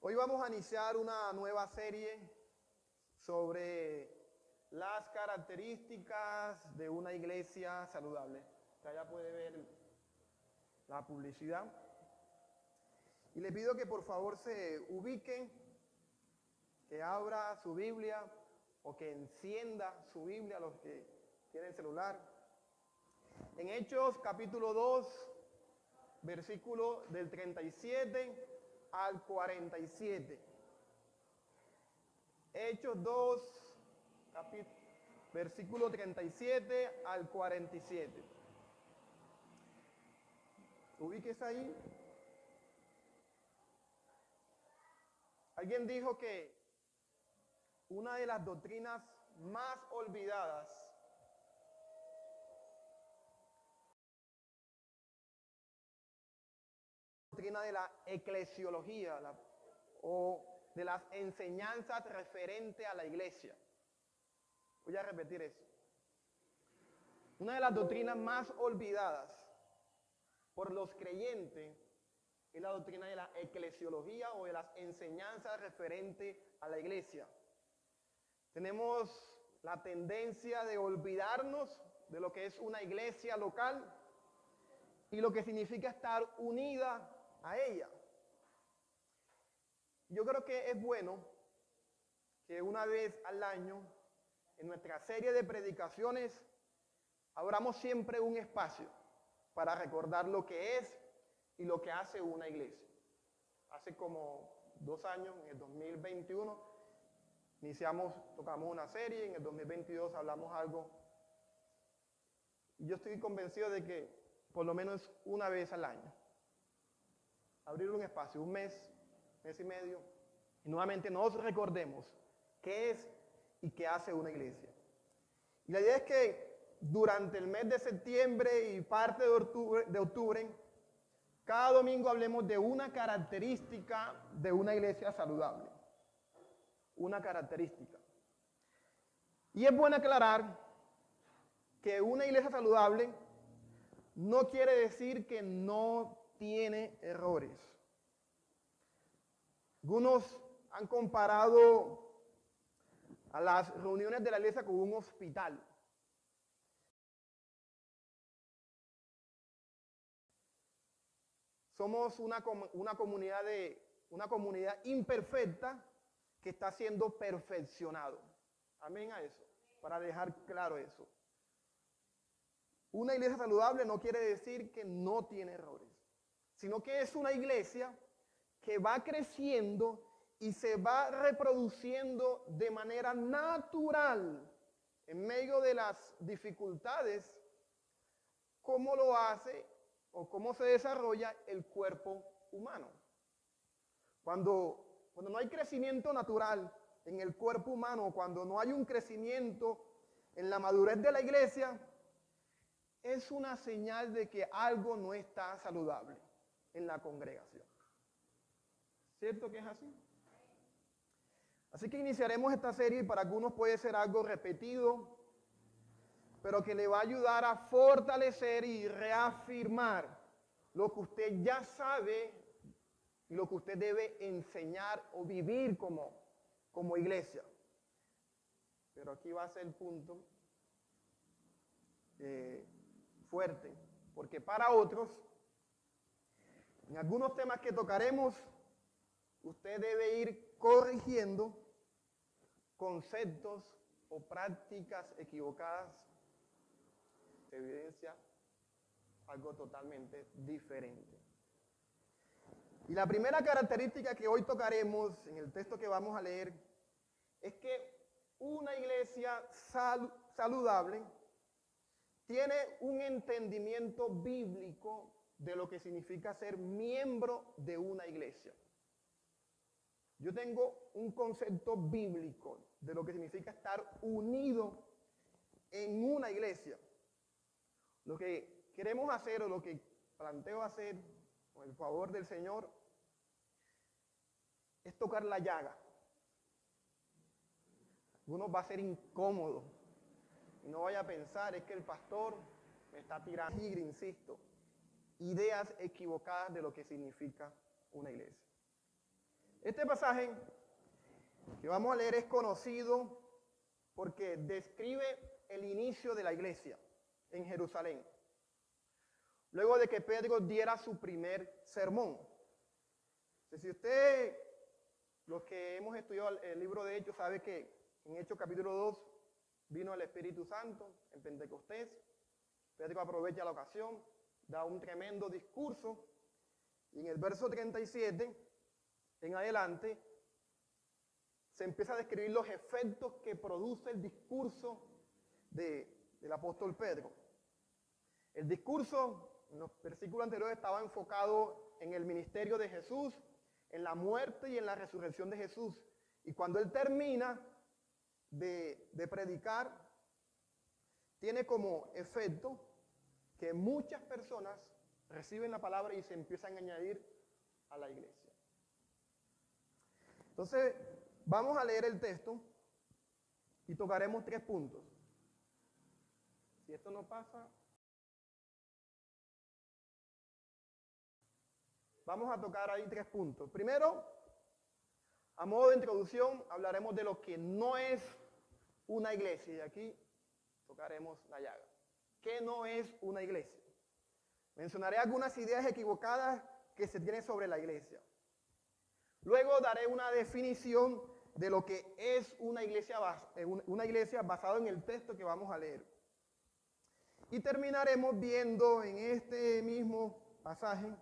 Hoy vamos a iniciar una nueva serie sobre las características de una iglesia saludable. Usted ya puede ver la publicidad. Y le pido que por favor se ubiquen, que abra su Biblia o que encienda su Biblia, los que tienen celular. En Hechos capítulo 2, versículo del 37 al 47. Hechos 2, versículo 37 al 47. Ubíquese ahí. Alguien dijo que una de las doctrinas más olvidadas doctrina de la eclesiología o de las enseñanzas referentes a la iglesia. Voy a repetir eso. Una de las doctrinas más olvidadas por los creyentes es la doctrina de la eclesiología o de las enseñanzas referentes a la iglesia. Tenemos la tendencia de olvidarnos de lo que es una iglesia local y lo que significa estar unida a ella. Yo creo que es bueno que una vez al año, en nuestra serie de predicaciones, abramos siempre un espacio para recordar lo que es y lo que hace una iglesia. Hace como 2 años, en el 2021, tocamos una serie, en el 2022 hablamos algo. Y yo estoy convencido de que por lo menos una vez al año, abrir un espacio, un mes y medio, y nuevamente nos recordemos qué es y qué hace una iglesia. Y la idea es que durante el mes de septiembre y parte de octubre, cada domingo hablemos de una característica de una iglesia saludable. Una característica. Y es bueno aclarar que una iglesia saludable no quiere decir que no tiene errores. Algunos han comparado a las reuniones de la iglesia con un hospital. Somos una comunidad imperfecta que está siendo perfeccionado. Amén a eso, para dejar claro eso. Una iglesia saludable no quiere decir que no tiene errores, sino que es una iglesia que va creciendo y se va reproduciendo de manera natural en medio de las dificultades, cómo lo hace o cómo se desarrolla el cuerpo humano. Cuando no hay crecimiento natural en el cuerpo humano, cuando no hay un crecimiento en la madurez de la iglesia, es una señal de que algo no está saludable en la congregación. ¿Cierto que es así? Así que iniciaremos esta serie y para algunos puede ser algo repetido, pero que le va a ayudar a fortalecer y reafirmar lo que usted ya sabe y lo que usted debe enseñar o vivir como iglesia. Pero aquí va a ser el punto fuerte, porque para otros, en algunos temas que tocaremos, usted debe ir corrigiendo conceptos o prácticas equivocadas, evidencia algo totalmente diferente. Y la primera característica que hoy tocaremos en el texto que vamos a leer es que una iglesia saludable tiene un entendimiento bíblico de lo que significa ser miembro de una iglesia. Yo tengo un concepto bíblico de lo que significa estar unido en una iglesia. Lo que queremos hacer o lo que planteo hacer, con el favor del Señor, es tocar la llaga. Algunos va a ser incómodo. Y no vaya a pensar, es que el pastor me está tirando, insisto, ideas equivocadas de lo que significa una iglesia. Este pasaje que vamos a leer es conocido porque describe el inicio de la iglesia en Jerusalén. Luego de que Pedro diera su primer sermón. Si usted, los que hemos estudiado el libro de Hechos, sabe que en Hechos capítulo 2 vino el Espíritu Santo en Pentecostés. Pedro aprovecha la ocasión, da un tremendo discurso y en el verso 37 en adelante se empieza a describir los efectos que produce el discurso del apóstol Pedro. El discurso en los versículos anteriores estaba enfocado en el ministerio de Jesús, en la muerte y en la resurrección de Jesús. Y cuando él termina de predicar, tiene como efecto que muchas personas reciben la palabra y se empiezan a añadir a la iglesia. Entonces, vamos a leer el texto y tocaremos 3 puntos. Si esto no pasa, vamos a tocar ahí 3 puntos. Primero, a modo de introducción, hablaremos de lo que no es una iglesia. Y aquí tocaremos la llaga. ¿Qué no es una iglesia? Mencionaré algunas ideas equivocadas que se tienen sobre la iglesia. Luego daré una definición de lo que es una iglesia basada en el texto que vamos a leer. Y terminaremos viendo en este mismo pasaje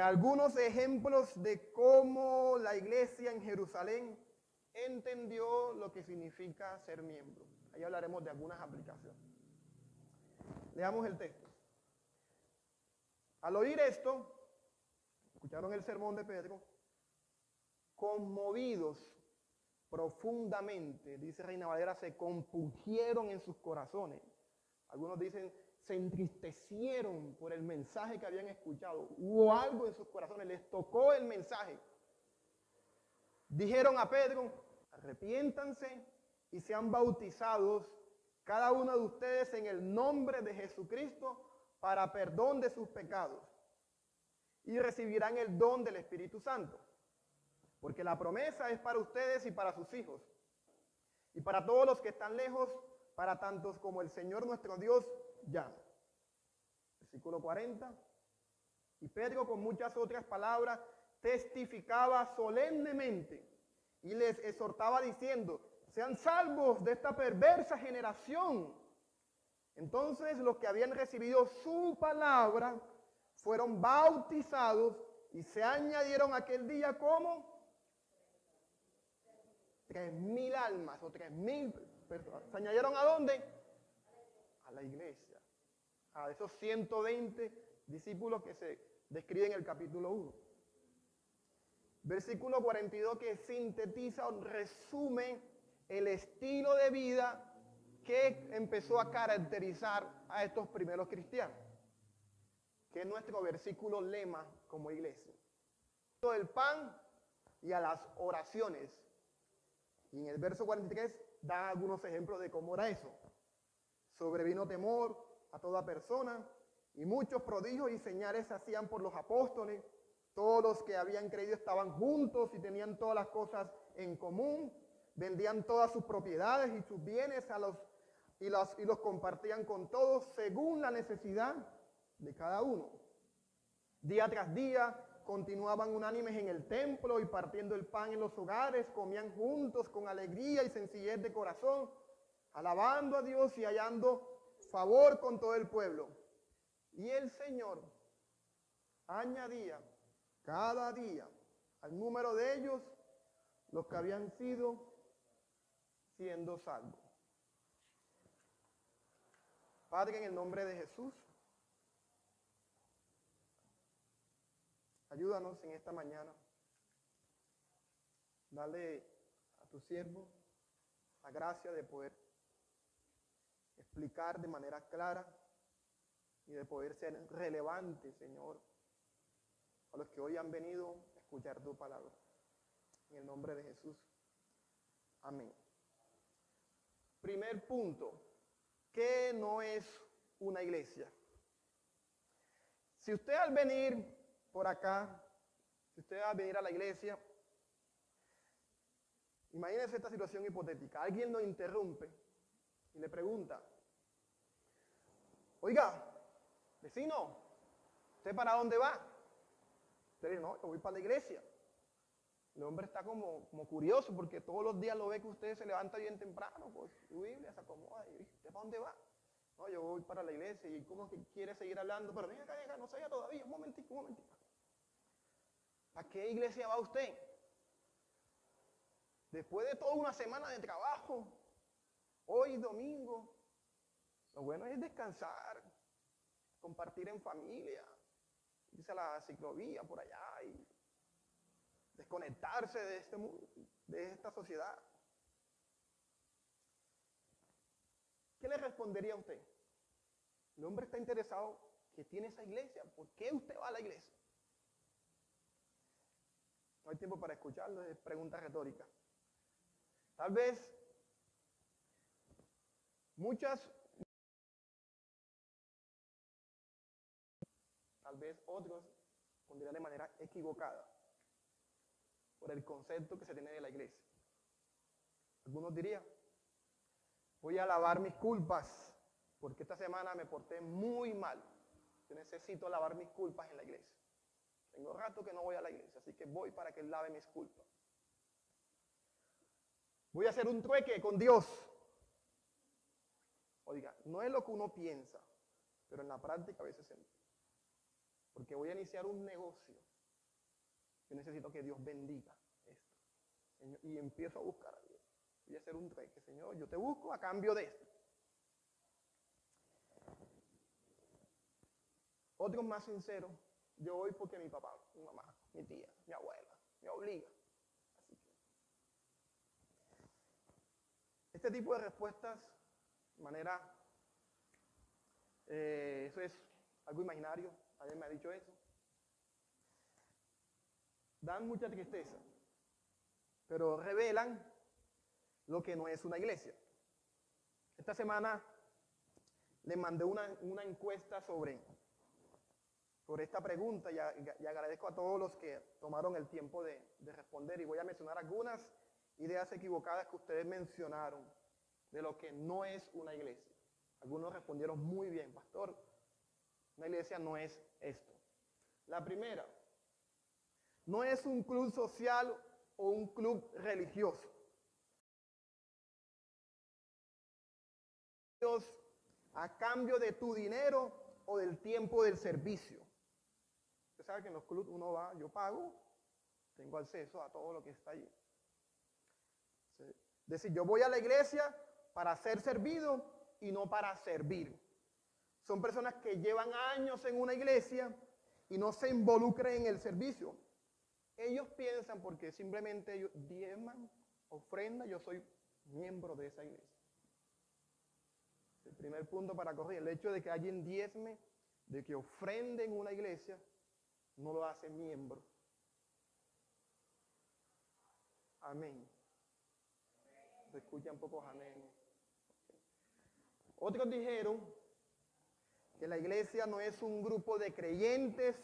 algunos ejemplos de cómo la iglesia en Jerusalén entendió lo que significa ser miembro. Ahí hablaremos de algunas aplicaciones. Leamos el texto. Al oír esto, escucharon el sermón de Pedro, conmovidos profundamente, dice Reina Valera, se compungieron en sus corazones. Algunos dicen, se entristecieron por el mensaje que habían escuchado. Hubo algo en sus corazones, les tocó el mensaje. Dijeron a Pedro, arrepiéntanse y sean bautizados cada uno de ustedes en el nombre de Jesucristo para perdón de sus pecados. Y recibirán el don del Espíritu Santo. Porque la promesa es para ustedes y para sus hijos. Y para todos los que están lejos, para tantos como el Señor nuestro Dios llama. Versículo 40. Y Pedro con muchas otras palabras testificaba solemnemente y les exhortaba diciendo, sean salvos de esta perversa generación. Entonces los que habían recibido su palabra fueron bautizados y se añadieron aquel día como 3,000 almas o 3,000 personas. ¿Se añadieron a dónde? A la iglesia. A esos 120 discípulos que se describen en el capítulo 1. Versículo 42 que sintetiza o resume el estilo de vida que empezó a caracterizar a estos primeros cristianos, que es nuestro versículo lema como iglesia. El pan y a las oraciones. Y en el verso 43 da algunos ejemplos de cómo era eso. Sobrevino temor a toda persona y muchos prodigios y señales se hacían por los apóstoles. Todos los que habían creído estaban juntos y tenían todas las cosas en común. Vendían todas sus propiedades y sus bienes y los compartían con todos según la necesidad de cada uno. Día tras día continuaban unánimes en el templo y partiendo el pan en los hogares, comían juntos con alegría y sencillez de corazón, alabando a Dios y hallando favor con todo el pueblo. Y el Señor añadía cada día al número de ellos los que habían siendo salvos. Padre, en el nombre de Jesús, ayúdanos en esta mañana. Dale a tu siervo la gracia de poder explicar de manera clara y de poder ser relevante, Señor, a los que hoy han venido a escuchar tu palabra. En el nombre de Jesús. Amén. Primer punto. ¿Qué no es una iglesia? Si usted al venir por acá Si usted va a venir a la iglesia, imagínese esta situación hipotética. Alguien lo interrumpe y le pregunta, oiga, vecino, ¿usted para dónde va? Usted dice, no, yo voy para la iglesia. El hombre está como curioso porque todos los días lo ve que usted se levanta bien temprano, pues su Biblia se acomoda y dice, ¿usted para dónde va? No, yo voy para la iglesia. ¿Y cómo que quiere seguir hablando? Pero venga acá, no se vaya todavía, un momentito. ¿A qué iglesia va usted? Después de toda una semana de trabajo, hoy domingo, lo bueno es descansar, compartir en familia, irse a la ciclovía por allá y desconectarse de este mundo, de esta sociedad. ¿Qué le respondería a usted? El hombre está interesado que tiene esa iglesia. ¿Por qué usted va a la iglesia? No hay tiempo para escucharlo, es pregunta retórica. Tal vez otros pondrían de manera equivocada por el concepto que se tiene de la iglesia. Algunos dirían, voy a lavar mis culpas porque esta semana me porté muy mal. Yo necesito lavar mis culpas en la iglesia. Tengo rato que no voy a la iglesia, así que voy para que él lave mis culpas. Voy a hacer un trueque con Dios. Oiga, no es lo que uno piensa, pero en la práctica a veces se entiende. Porque voy a iniciar un negocio. Yo necesito que Dios bendiga esto. Señor, y empiezo a buscar a Dios. Voy a hacer un trueque. Señor, yo te busco a cambio de esto. Otros más sinceros, yo voy porque mi papá, mi mamá, mi tía, mi abuela, me obliga. Así que, este tipo de respuestas, de manera, eso es algo imaginario, alguien me ha dicho eso, dan mucha tristeza, pero revelan lo que no es una iglesia. Esta semana les mandé una encuesta sobre esta pregunta y agradezco a todos los que tomaron el tiempo de responder y voy a mencionar algunas ideas equivocadas que ustedes mencionaron de lo que no es una iglesia. Algunos respondieron muy bien, pastor, una iglesia no es esto. La primera, no es un club social o un club religioso. A cambio de tu dinero o del tiempo del servicio. Usted sabe que en los clubes uno va, yo pago, tengo acceso a todo lo que está allí. Es decir, yo voy a la iglesia para ser servido y no para servir. Son personas que llevan años en una iglesia y no se involucran en el servicio. Ellos piensan porque simplemente ellos diezman, ofrendan, yo soy miembro de esa iglesia. El primer punto para corregir, el hecho de que alguien diezme, de que ofrende en una iglesia, no lo hace miembro. Amén. Se escuchan pocos amén. Otros dijeron que la iglesia no es un grupo de creyentes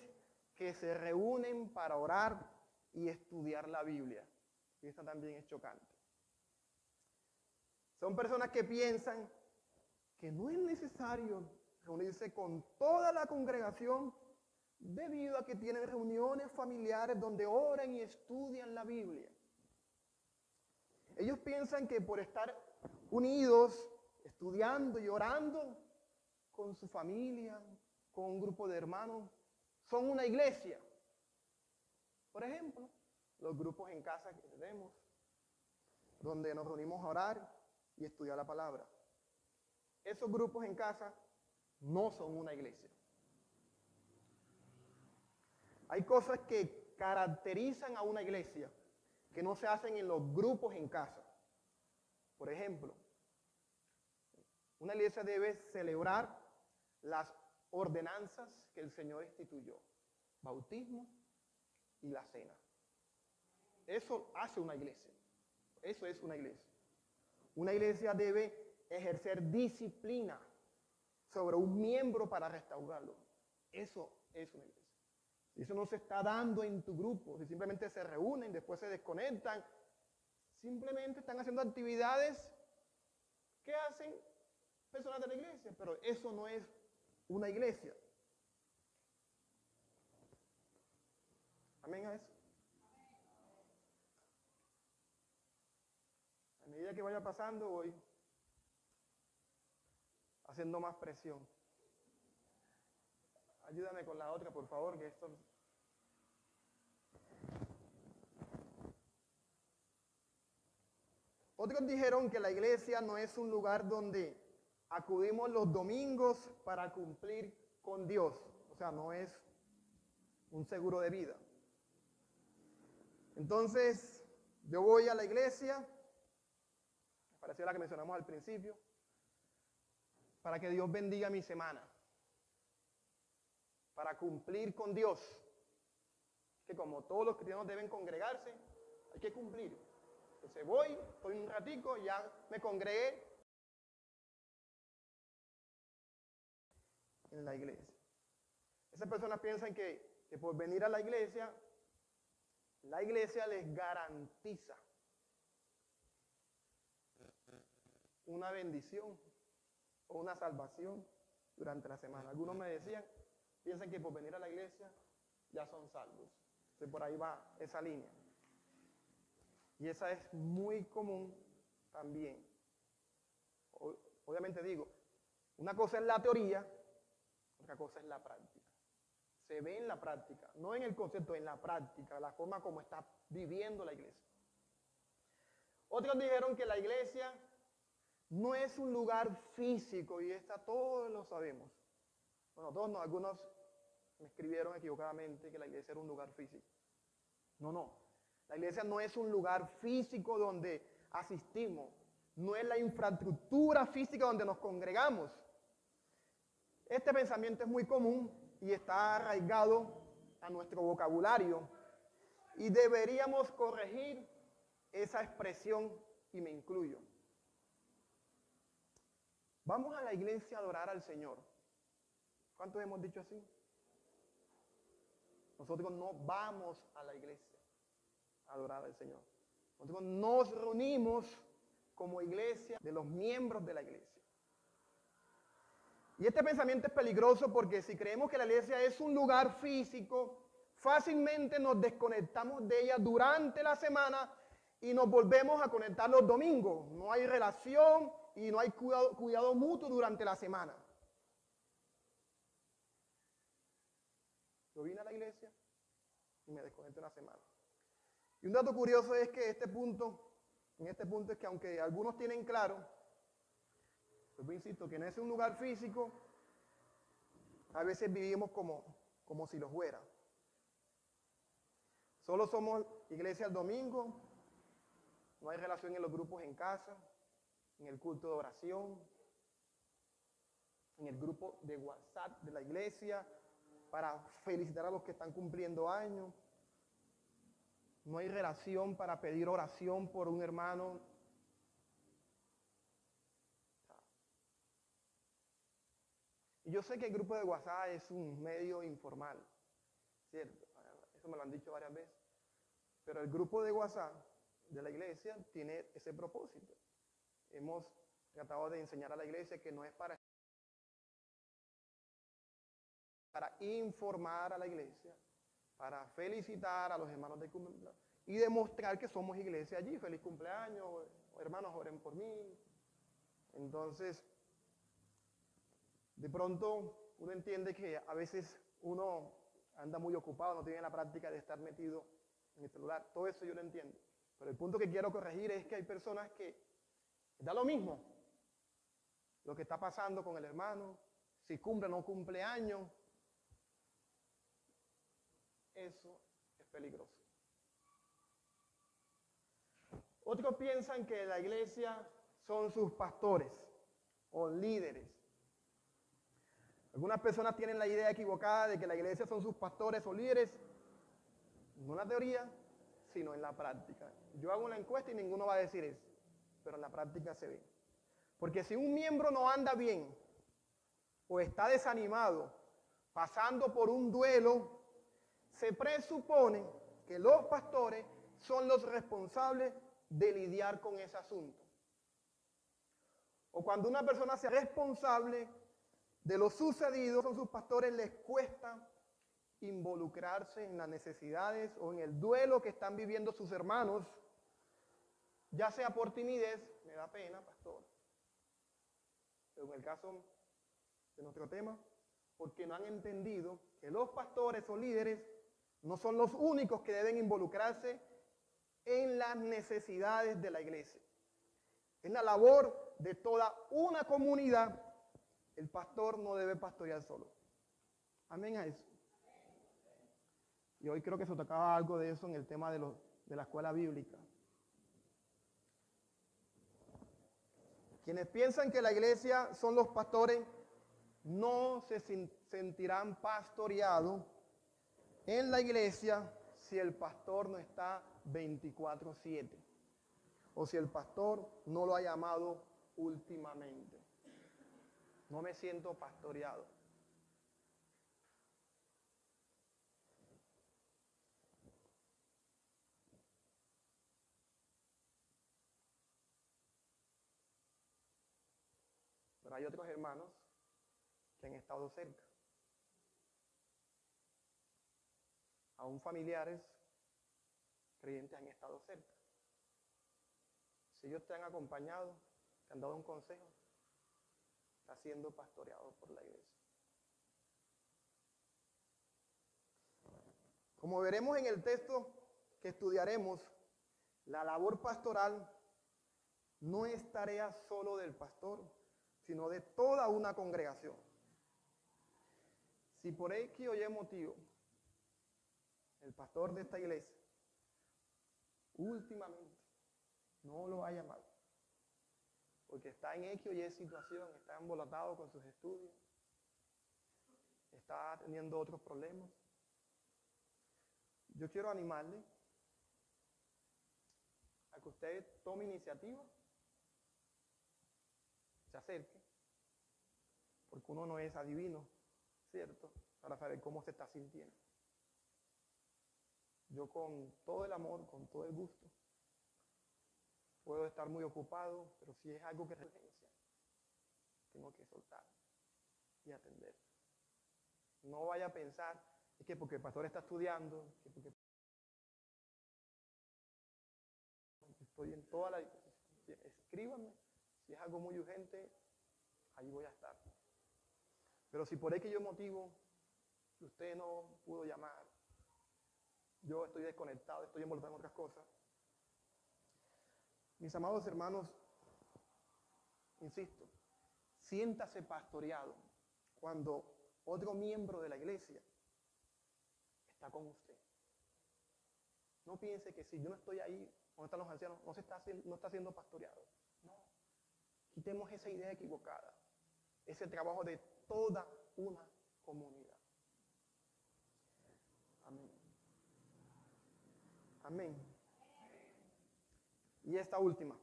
que se reúnen para orar y estudiar la Biblia. Y esta también es chocante. Son personas que piensan que no es necesario reunirse con toda la congregación debido a que tienen reuniones familiares donde oran y estudian la Biblia. Ellos piensan que por estar unidos, estudiando y orando con su familia, con un grupo de hermanos, son una iglesia. Por ejemplo, los grupos en casa que tenemos, donde nos reunimos a orar y estudiar la palabra. Esos grupos en casa no son una iglesia. Hay cosas que caracterizan a una iglesia que no se hacen en los grupos en casa. Por ejemplo, una iglesia debe celebrar las ordenanzas que el Señor instituyó. Bautismo y la cena. Eso hace una iglesia. Eso es una iglesia. Una iglesia debe ejercer disciplina sobre un miembro para restaurarlo. Eso es una iglesia. si eso no se está dando en tu grupo, si simplemente se reúnen, después se desconectan, simplemente están haciendo actividades que hacen personas de la iglesia, pero eso no es una iglesia. Amén a eso. A medida que vaya pasando, voy haciendo más presión. Ayúdame con la otra, por favor, que esto... Otros dijeron que la iglesia no es un lugar donde acudimos los domingos para cumplir con Dios. O sea, no es un seguro de vida. Entonces, yo voy a la iglesia, parecía la que mencionamos al principio, para que Dios bendiga mi semana, para cumplir con Dios, que como todos los cristianos deben congregarse, hay que cumplir. Entonces voy, estoy un ratico, ya me congregué en la iglesia. Esas personas piensan que por venir a la iglesia les garantiza una bendición o una salvación durante la semana. Algunos me decían, piensan que por venir a la iglesia ya son salvos. Entonces por ahí va esa línea. Y esa es muy común también. Obviamente digo, una cosa es la teoría, otra cosa es la práctica. Se ve en la práctica, no en el concepto, en la práctica, la forma como está viviendo la iglesia. Otros dijeron que la iglesia no es un lugar físico, y esta todos lo sabemos. Bueno, todos no, algunos me escribieron equivocadamente que la iglesia era un lugar físico. No. La iglesia no es un lugar físico donde asistimos, no es la infraestructura física donde nos congregamos. Este pensamiento es muy común y está arraigado a nuestro vocabulario y deberíamos corregir esa expresión, y me incluyo. Vamos a la iglesia a adorar al Señor. ¿Cuántos hemos dicho así? Nosotros no vamos a la iglesia a adorar al Señor. Nosotros nos reunimos como iglesia de los miembros de la iglesia. Y este pensamiento es peligroso porque si creemos que la iglesia es un lugar físico, fácilmente nos desconectamos de ella durante la semana y nos volvemos a conectar los domingos. No hay relación y no hay cuidado mutuo durante la semana. Yo vine a la iglesia y me desconecté una semana. Y un dato curioso es que en este punto es que aunque algunos tienen claro, pues insisto, que no es un lugar físico, a veces vivimos como si lo fuera. Solo somos iglesia el domingo, no hay relación en los grupos en casa, en el culto de oración, en el grupo de WhatsApp de la iglesia, para felicitar a los que están cumpliendo años. No hay relación para pedir oración por un hermano. Y yo sé que el grupo de WhatsApp es un medio informal, ¿cierto? Eso me lo han dicho varias veces. Pero el grupo de WhatsApp de la iglesia tiene ese propósito. Hemos tratado de enseñar a la iglesia que no es para informar a la iglesia, para felicitar a los hermanos de cumpleaños y demostrar que somos iglesia allí. Feliz cumpleaños, hermanos, oren por mí. Entonces, de pronto uno entiende que a veces uno anda muy ocupado, no tiene la práctica de estar metido en el celular. Todo eso yo lo entiendo. Pero el punto que quiero corregir es que hay personas que da lo mismo lo que está pasando con el hermano, si cumple o no cumple años. Eso es peligroso. Otros piensan que la iglesia son sus pastores o líderes. Algunas personas tienen la idea equivocada de que la iglesia son sus pastores o líderes, no en la teoría, sino en la práctica. Yo hago una encuesta y ninguno va a decir eso, pero en la práctica se ve. Porque si un miembro no anda bien o está desanimado, pasando por un duelo, se presupone que los pastores son los responsables de lidiar con ese asunto. O cuando una persona se responsable de lo sucedido, son sus pastores, les cuesta involucrarse en las necesidades o en el duelo que están viviendo sus hermanos, ya sea por timidez, me da pena, pastor, pero en el caso de nuestro tema, porque no han entendido que los pastores o líderes no son los únicos que deben involucrarse en las necesidades de la iglesia. Es la labor de toda una comunidad. El pastor no debe pastorear solo. Amén a eso. Y hoy creo que se tocaba algo de eso en el tema de la escuela bíblica. Quienes piensan que la iglesia son los pastores no se sentirán pastoreados en la iglesia si el pastor no está 24/7 o si el pastor no lo ha llamado últimamente. No me siento pastoreado. Pero hay otros hermanos que han estado cerca. Aún familiares creyentes han estado cerca. Si ellos te han acompañado, te han dado un consejo, está siendo pastoreado por la iglesia. Como veremos en el texto que estudiaremos, la labor pastoral no es tarea solo del pastor, sino de toda una congregación. Si por X o Y motivo el pastor de esta iglesia últimamente no lo ha llamado, porque está en X o Y situación, está embolatado con sus estudios, está teniendo otros problemas, yo quiero animarle a que usted tome iniciativa, se acerque, porque uno no es adivino, ¿cierto?, para saber cómo se está sintiendo. Yo con todo el amor, con todo el gusto, puedo estar muy ocupado, pero si es algo que es urgencia, tengo que soltar y atender. No vaya a pensar, es que porque el pastor está estudiando, que porque estoy en toda la... Escríbanme, si es algo muy urgente, ahí voy a estar. Pero si por X motivo usted no pudo llamar, yo estoy desconectado, estoy involucrado en otras cosas, mis amados hermanos, insisto, siéntase pastoreado cuando otro miembro de la iglesia está con usted. No piense que si yo no estoy ahí, donde están los ancianos, no está siendo pastoreado. No. Quitemos esa idea equivocada. Ese trabajo de toda una comunidad. Amén. Amén. Y esta última.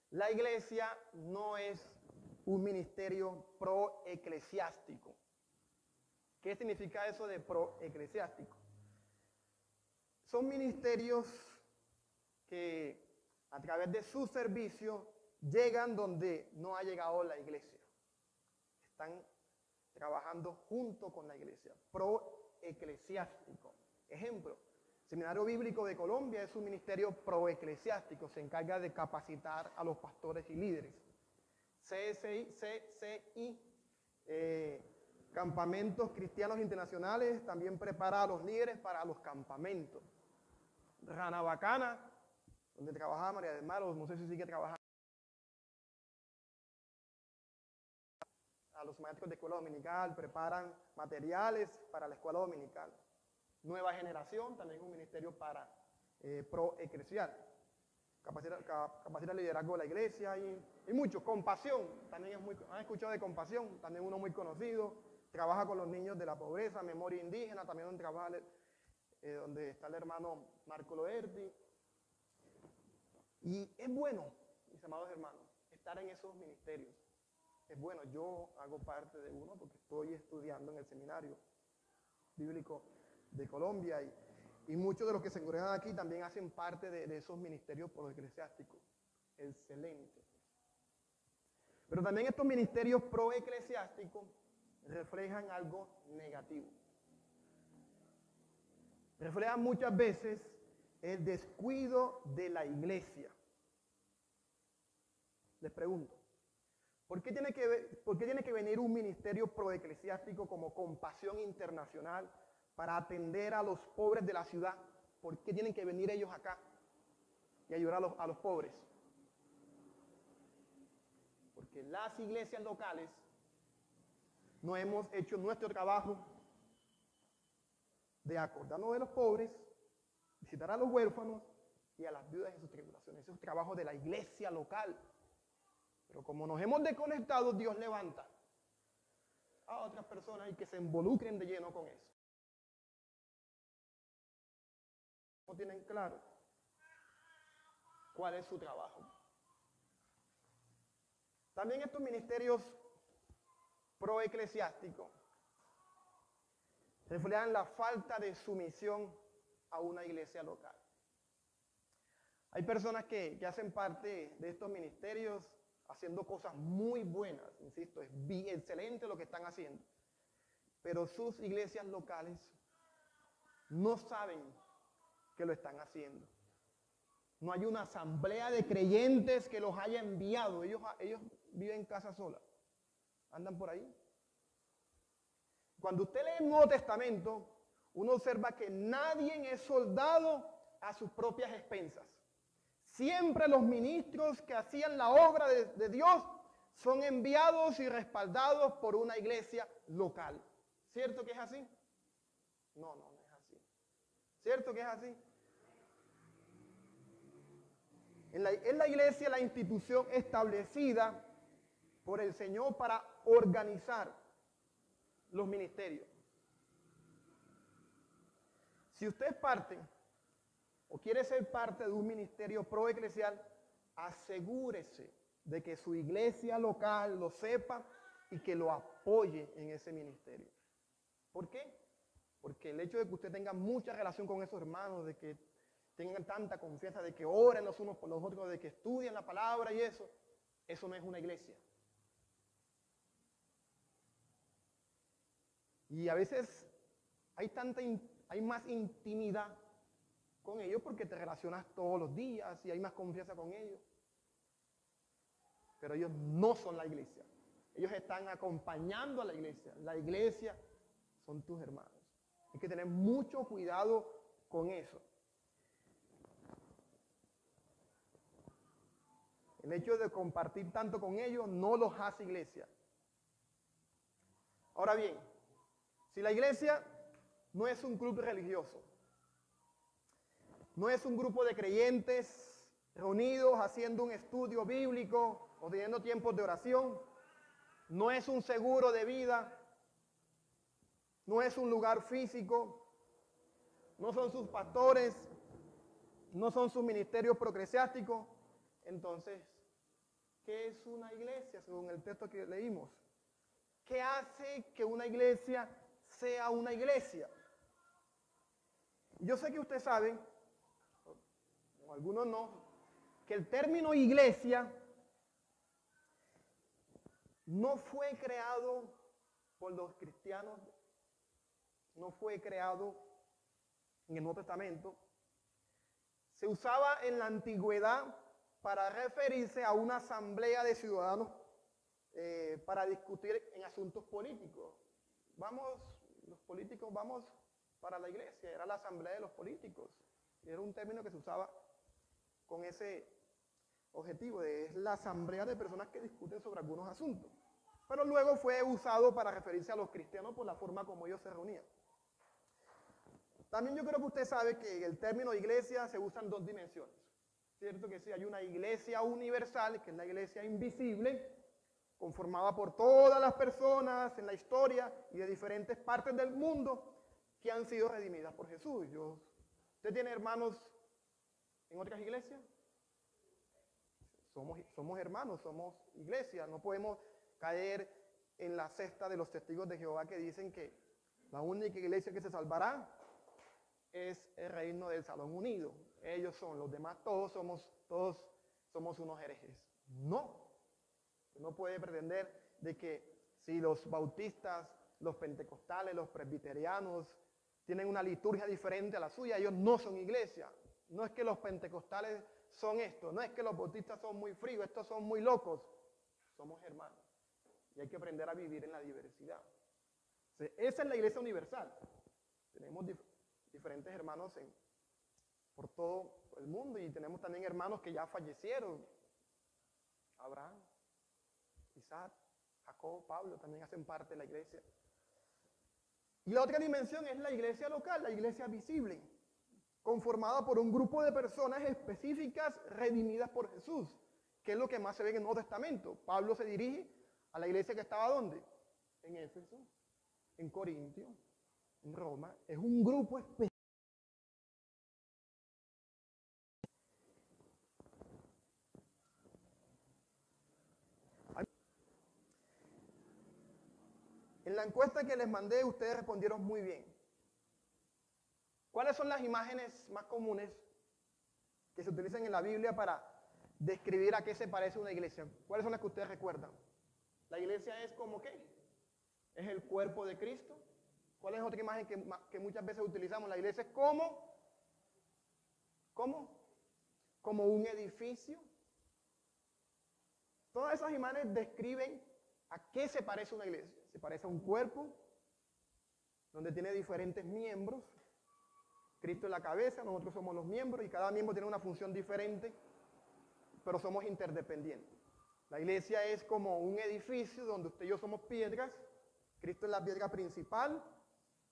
La iglesia no es un ministerio pro-eclesiástico. ¿Qué significa eso de pro-eclesiástico? Son ministerios que a través de su servicio llegan donde no ha llegado la iglesia. Están trabajando junto con la iglesia. Pro-eclesiástico. Ejemplo, Seminario Bíblico de Colombia es un ministerio pro-eclesiástico. Se encarga de capacitar a los pastores y líderes. CCI, Campamentos Cristianos Internacionales, también prepara a los líderes para los campamentos. Rana Bacana, donde trabajaba María del Mar, no sé si sigue trabajando. A los maestros de escuela dominical preparan materiales para la escuela dominical. Nueva Generación, también un ministerio para pro-eclesial. Capacita el liderazgo de la iglesia y mucho. Compasión, también han escuchado de Compasión, también uno muy conocido. Trabaja con los niños de la pobreza, memoria indígena, también donde trabaja donde está el hermano Marco Loerti. Y es bueno, mis amados hermanos, estar en esos ministerios. Es bueno, yo hago parte de uno porque estoy estudiando en el seminario. Bíblico de Colombia y muchos de los que se encuentran aquí también hacen parte de esos ministerios proeclesiásticos. Excelente. Pero también estos ministerios proeclesiásticos reflejan algo negativo. Reflejan muchas veces el descuido de la iglesia. Les pregunto, ¿por qué tiene que venir un ministerio proeclesiástico como Compasión Internacional para atender a los pobres de la ciudad? ¿Por qué tienen que venir ellos acá y ayudar a los pobres? Porque las iglesias locales no hemos hecho nuestro trabajo de acordarnos de los pobres, visitar a los huérfanos y a las viudas en sus tribulaciones. Ese es el trabajo de la iglesia local. Pero como nos hemos desconectado, Dios levanta a otras personas y que se involucren de lleno con eso. No tienen claro cuál es su trabajo. También estos ministerios proeclesiásticos reflejan la falta de sumisión a una iglesia local. Hay personas que hacen parte de estos ministerios haciendo cosas muy buenas, insisto, es excelente lo que están haciendo, pero sus iglesias locales no saben que lo están haciendo. No hay una asamblea de creyentes que los haya enviado. Ellos viven en casa sola. Andan por ahí. Cuando usted lee el Nuevo Testamento, uno observa que nadie es soldado a sus propias expensas. Siempre los ministros que hacían la obra de Dios son enviados y respaldados por una iglesia local. ¿Cierto que es así? No es así. ¿Cierto que es así? Es la iglesia la institución establecida por el Señor para organizar los ministerios. Si usted es parte o quiere ser parte de un ministerio proeclesial, asegúrese de que su iglesia local lo sepa y que lo apoye en ese ministerio. ¿Por qué? Porque el hecho de que usted tenga mucha relación con esos hermanos, de que tengan tanta confianza, de que oren los unos por los otros, de que estudien la palabra y eso no es una iglesia. Y a veces hay más intimidad con ellos porque te relacionas todos los días y hay más confianza con ellos. Pero ellos no son la iglesia. Ellos están acompañando a la iglesia. La iglesia son tus hermanos. Hay que tener mucho cuidado con eso. El hecho de compartir tanto con ellos no los hace iglesia. Ahora bien, si la iglesia no es un club religioso, no es un grupo de creyentes reunidos haciendo un estudio bíblico o teniendo tiempos de oración, no es un seguro de vida, no es un lugar físico, no son sus pastores, no son sus ministerios proeclesiásticos, entonces, ¿qué es una iglesia según el texto que leímos? ¿Qué hace que una iglesia sea una iglesia? Yo sé que ustedes saben, o algunos no, que el término iglesia no fue creado por los cristianos, no fue creado en el Nuevo Testamento. Se usaba en la antigüedad para referirse a una asamblea de ciudadanos para discutir en asuntos políticos. Los políticos vamos para la iglesia, era la asamblea de los políticos. Era un término que se usaba con ese objetivo, es la asamblea de personas que discuten sobre algunos asuntos. Pero luego fue usado para referirse a los cristianos por la forma como ellos se reunían. También yo creo que usted sabe que el término iglesia se usa en dos dimensiones. ¿Cierto que sí? Hay una iglesia universal, que es la iglesia invisible, conformada por todas las personas en la historia y de diferentes partes del mundo que han sido redimidas por Jesús. ¿Usted tiene hermanos en otras iglesias? Somos hermanos, somos iglesia. No podemos caer en la cesta de los testigos de Jehová que dicen que La única iglesia que se salvará es el reino del Salón Unido. Ellos son, los demás todos somos unos herejes. No. No puede pretender de que si los bautistas, los pentecostales, los presbiterianos tienen una liturgia diferente a la suya, ellos no son iglesia. No es que los pentecostales son esto, no es que los bautistas son muy fríos, estos son muy locos. Somos hermanos y hay que aprender a vivir en la diversidad. Esa es la iglesia universal. Tenemos diferentes hermanos por todo el mundo y tenemos también hermanos que ya fallecieron. Abraham, Isaac, Jacob, Pablo también hacen parte de la iglesia. Y la otra dimensión es la iglesia local, la iglesia visible, conformada por un grupo de personas específicas redimidas por Jesús, que es lo que más se ve en el Nuevo Testamento. Pablo se dirige a la iglesia que estaba ¿dónde? En Éfeso, en Corintio, en Roma. Es un grupo específico. En la encuesta que les mandé, ustedes respondieron muy bien. ¿Cuáles son las imágenes más comunes que se utilizan en la Biblia para describir a qué se parece una iglesia? ¿Cuáles son las que ustedes recuerdan? La iglesia es como qué? Es el cuerpo de Cristo. ¿Cuál es otra imagen que muchas veces utilizamos? La iglesia es como un edificio. Todas esas imágenes describen a qué se parece una iglesia. Se parece a un cuerpo donde tiene diferentes miembros. Cristo es la cabeza, nosotros somos los miembros y cada miembro tiene una función diferente, pero somos interdependientes. La iglesia es como un edificio donde usted y yo somos piedras. Cristo es la piedra principal,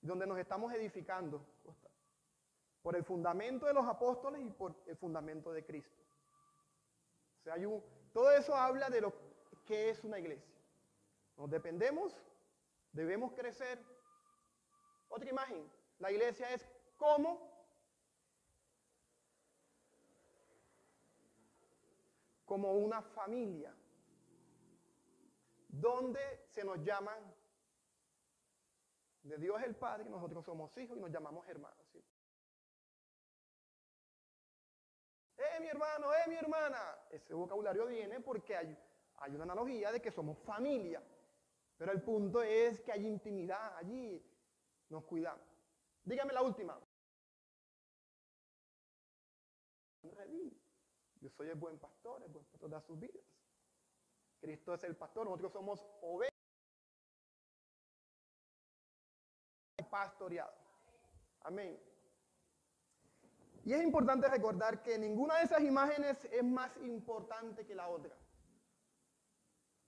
donde nos estamos edificando por el fundamento de los apóstoles y por el fundamento de Cristo. O sea, todo eso habla de lo que es una iglesia. Nos dependemos, debemos crecer. Otra imagen, la iglesia es como una familia, donde se nos llaman de Dios el Padre, nosotros somos hijos y nos llamamos hermanos. ¿Sí? Mi hermano, mi hermana. Ese vocabulario viene porque hay una analogía de que somos familia. Pero el punto es que hay intimidad allí. Nos cuidamos. Dígame la última. Yo soy el buen pastor da sus vidas. Cristo es el pastor, nosotros somos ovejas pastoreadas. Amén. Y es importante recordar que ninguna de esas imágenes es más importante que la otra.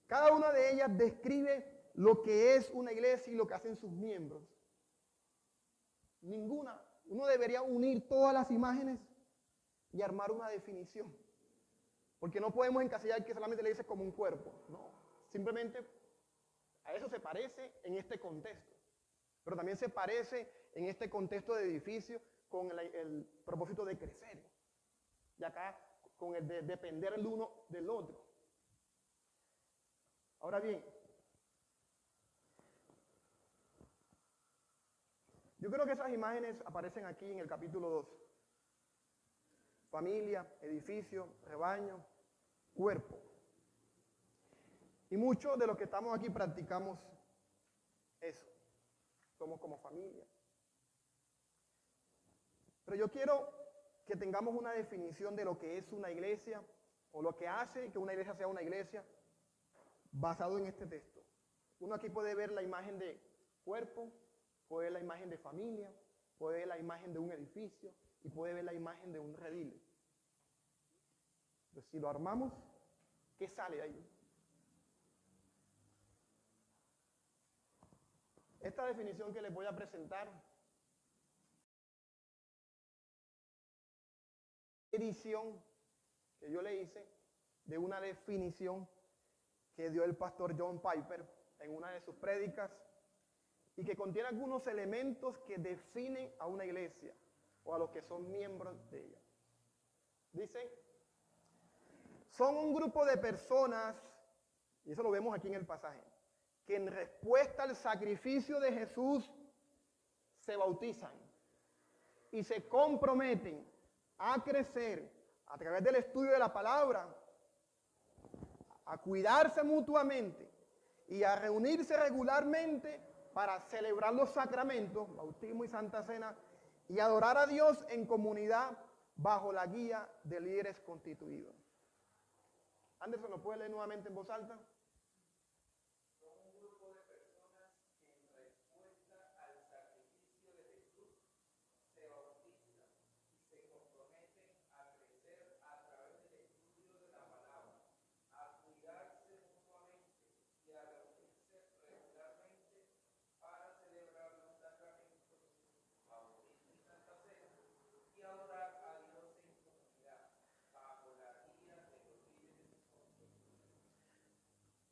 Cada una de ellas describe lo que es una iglesia y lo que hacen sus miembros. Ninguna. Uno debería unir todas las imágenes y armar una definición. Porque no podemos encasillar que solamente la iglesia es como un cuerpo. No. Simplemente a eso se parece en este contexto. Pero también se parece en este contexto de edificio con el propósito de crecer. Y acá con el de depender el uno del otro. Ahora bien, yo creo que esas imágenes aparecen aquí en el capítulo 2. Familia, edificio, rebaño, cuerpo. Y muchos de los que estamos aquí practicamos eso. Somos como familia. Pero yo quiero que tengamos una definición de lo que es una iglesia o lo que hace que una iglesia sea una iglesia basado en este texto. Uno aquí puede ver la imagen de cuerpo, puede ver la imagen de familia, puede ver la imagen de un edificio y puede ver la imagen de un redil. Entonces, si lo armamos, ¿qué sale de ahí? Esta definición que les voy a presentar, edición que yo le hice de una definición que dio el pastor John Piper en una de sus prédicas y que contiene algunos elementos que definen a una iglesia o a los que son miembros de ella. Dice, son un grupo de personas, y eso lo vemos aquí en el pasaje, que en respuesta al sacrificio de Jesús se bautizan y se comprometen a crecer a través del estudio de la palabra, a cuidarse mutuamente y a reunirse regularmente para celebrar los sacramentos, bautismo y santa cena, y adorar a Dios en comunidad bajo la guía de líderes constituidos. Anderson, ¿lo puede leer nuevamente en voz alta?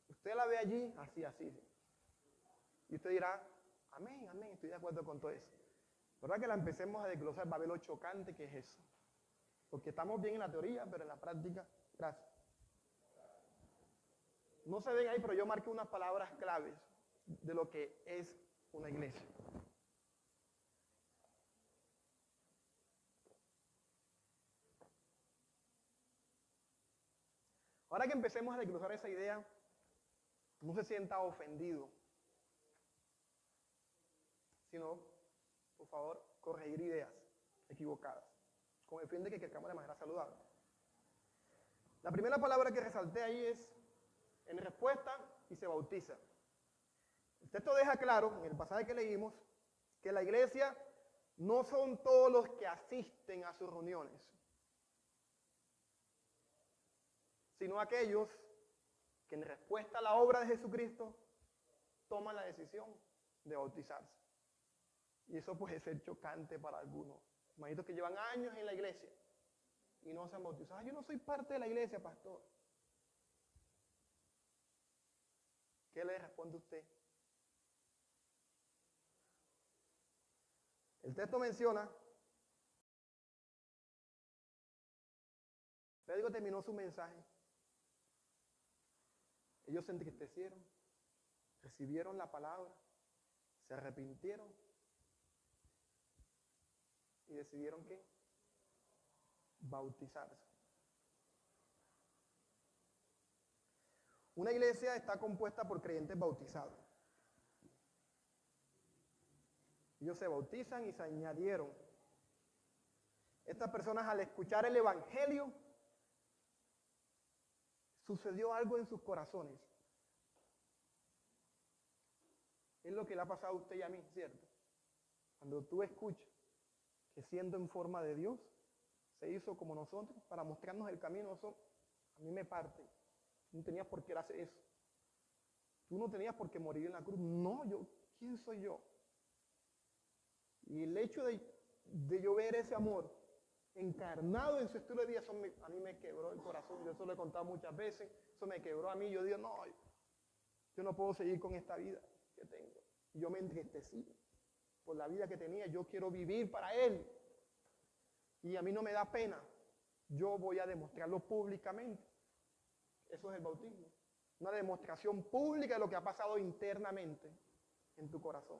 Usted la ve allí, así, así. Y usted dirá, amén, amén, estoy de acuerdo con todo eso. ¿Verdad que la empecemos a desglosar? Va a ver lo chocante que es eso. Porque estamos bien en la teoría, pero en la práctica, gracias. No se ven ahí, pero yo marqué unas palabras claves de lo que es una iglesia. Ahora que empecemos a desglosar esa idea, no se sienta ofendido, sino, por favor, corregir ideas equivocadas, con el fin de que crezcamos de manera saludable. La primera palabra que resalté ahí es en respuesta y se bautiza. El texto deja claro, en el pasaje que leímos, que la iglesia no son todos los que asisten a sus reuniones, sino aquellos que en respuesta a la obra de Jesucristo toman la decisión de bautizarse. Y eso puede ser chocante para algunos. Imagínate que llevan años en la iglesia y no se han bautizado. Yo no soy parte de la iglesia, pastor. ¿Qué le responde usted? El texto menciona, Pedro terminó su mensaje. Ellos se entristecieron, recibieron la palabra, se arrepintieron y decidieron ¿qué? Bautizarse. Una iglesia está compuesta por creyentes bautizados. Ellos se bautizan y se añadieron. Estas personas al escuchar el evangelio, sucedió algo en sus corazones. Es lo que le ha pasado a usted y a mí, ¿cierto? Cuando tú escuchas que siendo en forma de Dios, se hizo como nosotros para mostrarnos el camino, eso a mí me parte. Tú no tenías por qué hacer eso. Tú no tenías por qué morir en la cruz. No, ¿quién soy yo? Y el hecho de yo ver ese amor encarnado en su estilo de vida, a mí me quebró el corazón. Yo eso lo he contado muchas veces. Eso me quebró a mí. Yo digo, no, yo no puedo seguir con esta vida que tengo. Y yo me entristecí por la vida que tenía. Yo quiero vivir para Él. Y a mí no me da pena. Yo voy a demostrarlo públicamente. Eso es el bautismo. Una demostración pública de lo que ha pasado internamente en tu corazón.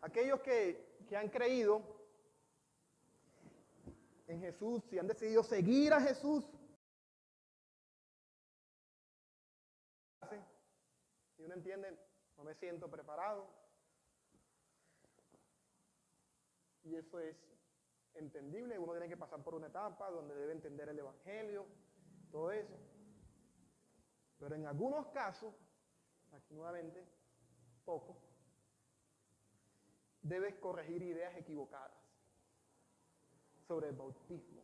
Aquellos que han creído en Jesús, si han decidido seguir a Jesús, y uno entiende, no me siento preparado, y eso es entendible. Uno tiene que pasar por una etapa donde debe entender el evangelio, todo eso. Pero en algunos casos, aquí nuevamente, poco, debes corregir ideas equivocadas sobre el bautismo.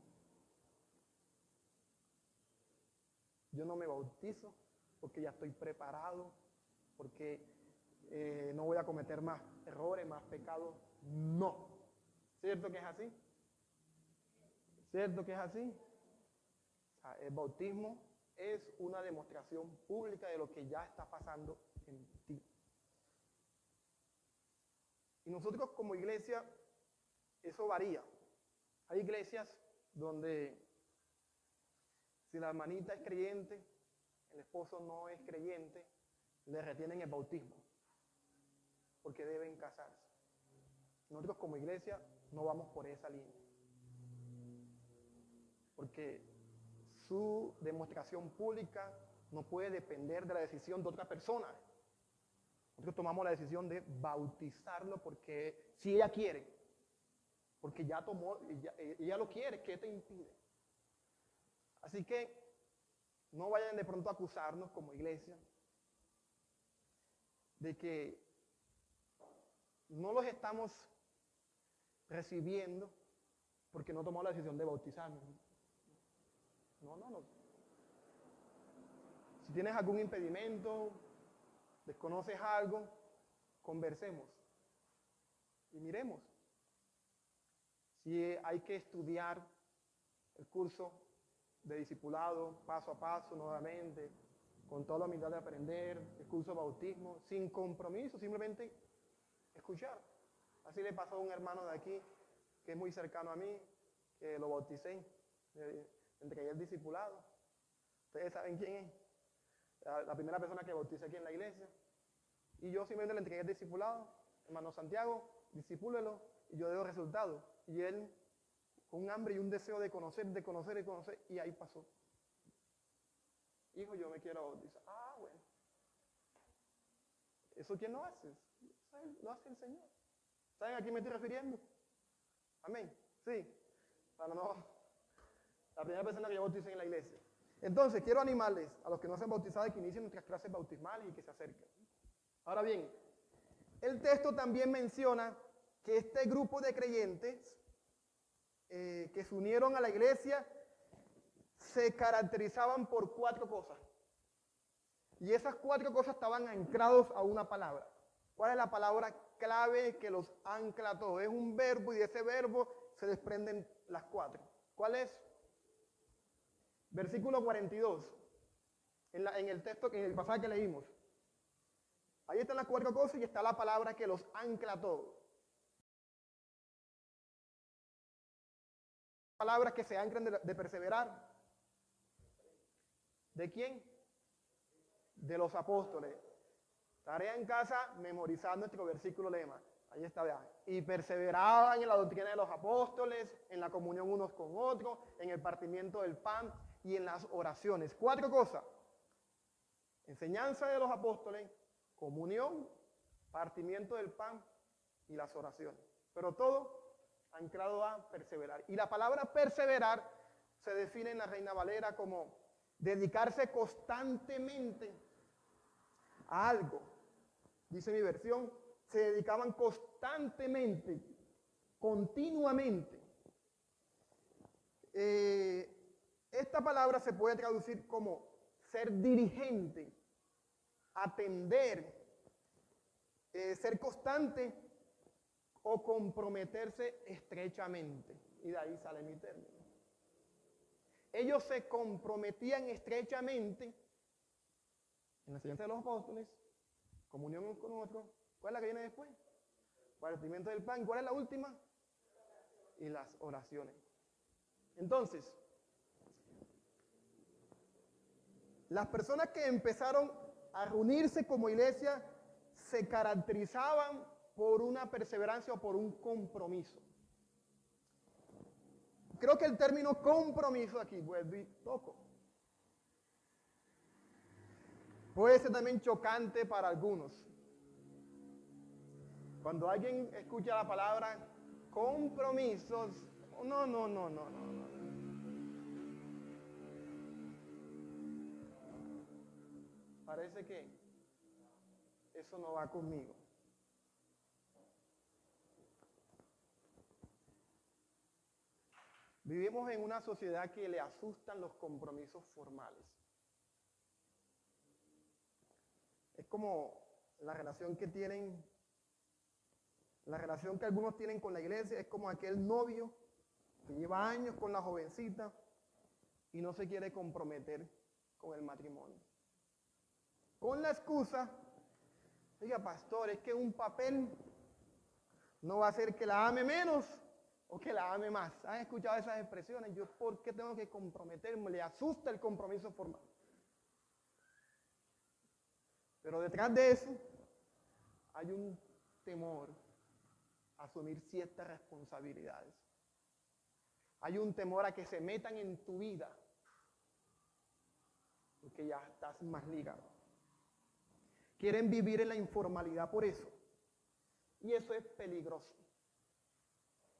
Yo no me bautizo porque ya estoy preparado, porque no voy a cometer más errores, más pecados. No. ¿Cierto que es así? ¿Cierto que es así? O sea, el bautismo es una demostración pública de lo que ya está pasando en ti. Y nosotros como iglesia, eso varía. Hay iglesias donde si la hermanita es creyente, el esposo no es creyente, le retienen el bautismo, porque deben casarse. Nosotros como iglesia no vamos por esa línea, porque su demostración pública no puede depender de la decisión de otra persona. Nosotros tomamos la decisión de bautizarlo porque si ella quiere, porque ya tomó, ella lo quiere, ¿qué te impide? Así que no vayan de pronto a acusarnos como iglesia de que no los estamos recibiendo porque no tomamos la decisión de bautizarnos. No. Si tienes algún impedimento, desconoces algo, conversemos y miremos. Si hay que estudiar el curso de discipulado paso a paso nuevamente, con toda la humildad de aprender, el curso de bautismo, sin compromiso, simplemente escuchar. Así le pasó a un hermano de aquí, que es muy cercano a mí, que lo bauticé, le entregué el discipulado. Ustedes saben quién es, la primera persona que bauticé aquí en la iglesia. Y yo simplemente le entregué el discipulado, hermano Santiago, discípulelo, y yo doy resultados. Y él, con un hambre y un deseo de conocer, y ahí pasó. Hijo, yo me quiero bautizar. Ah, bueno. ¿Eso quién lo hace? Lo hace el Señor. ¿Saben a quién me estoy refiriendo? Amén. Sí. Para no, la primera persona que yo bauticé en la iglesia. Entonces, quiero animarles a los que no se han bautizado que inicien nuestras clases bautismales y que se acerquen. Ahora bien, el texto también menciona que este grupo de creyentes que se unieron a la iglesia se caracterizaban por 4 cosas. Y esas 4 cosas estaban anclados a una palabra. ¿Cuál es la palabra clave que los ancla a todos? Es un verbo y de ese verbo se desprenden las 4. ¿Cuál es? Versículo 42. En el texto, en el pasaje que leímos. Ahí están las 4 cosas y está la palabra que los ancla a todos. Palabras que se anclan de perseverar. ¿De quién? De los apóstoles. Tarea en casa, memorizar nuestro versículo lema. Ahí está, vean. Y perseveraban en la doctrina de los apóstoles, en la comunión unos con otros, en el partimiento del pan y en las oraciones. 4 cosas. Enseñanza de los apóstoles, comunión, partimiento del pan y las oraciones. Pero todo anclado a perseverar. Y la palabra perseverar se define en la Reina Valera como dedicarse constantemente a algo. Dice mi versión, se dedicaban constantemente, continuamente. Esta palabra se puede traducir como ser dirigente, atender, ser constante o comprometerse estrechamente. Y de ahí sale mi término. Ellos se comprometían estrechamente en la enseñanza de los apóstoles, comunión unos con otros. ¿Cuál es la que viene después? Partimiento del pan. ¿Cuál es la última? Y las oraciones. Entonces, las personas que empezaron a reunirse como iglesia se caracterizaban por una perseverancia o por un compromiso. Creo que el término compromiso aquí, vuelvo y toco. Puede ser también chocante para algunos. Cuando alguien escucha la palabra compromisos, no. Parece que eso no va conmigo. Vivimos en una sociedad que le asustan los compromisos formales. Es como la relación que algunos tienen con la iglesia, es como aquel novio que lleva años con la jovencita y no se quiere comprometer con el matrimonio. Con la excusa, oiga pastor, es que un papel no va a hacer que la ame menos o que la ame más. ¿Han escuchado esas expresiones? Yo, ¿por qué tengo que comprometerme? Le asusta el compromiso formal. Pero detrás de eso hay un temor a asumir ciertas responsabilidades. Hay un temor a que se metan en tu vida, porque ya estás más ligado. Quieren vivir en la informalidad por eso. Y eso es peligroso.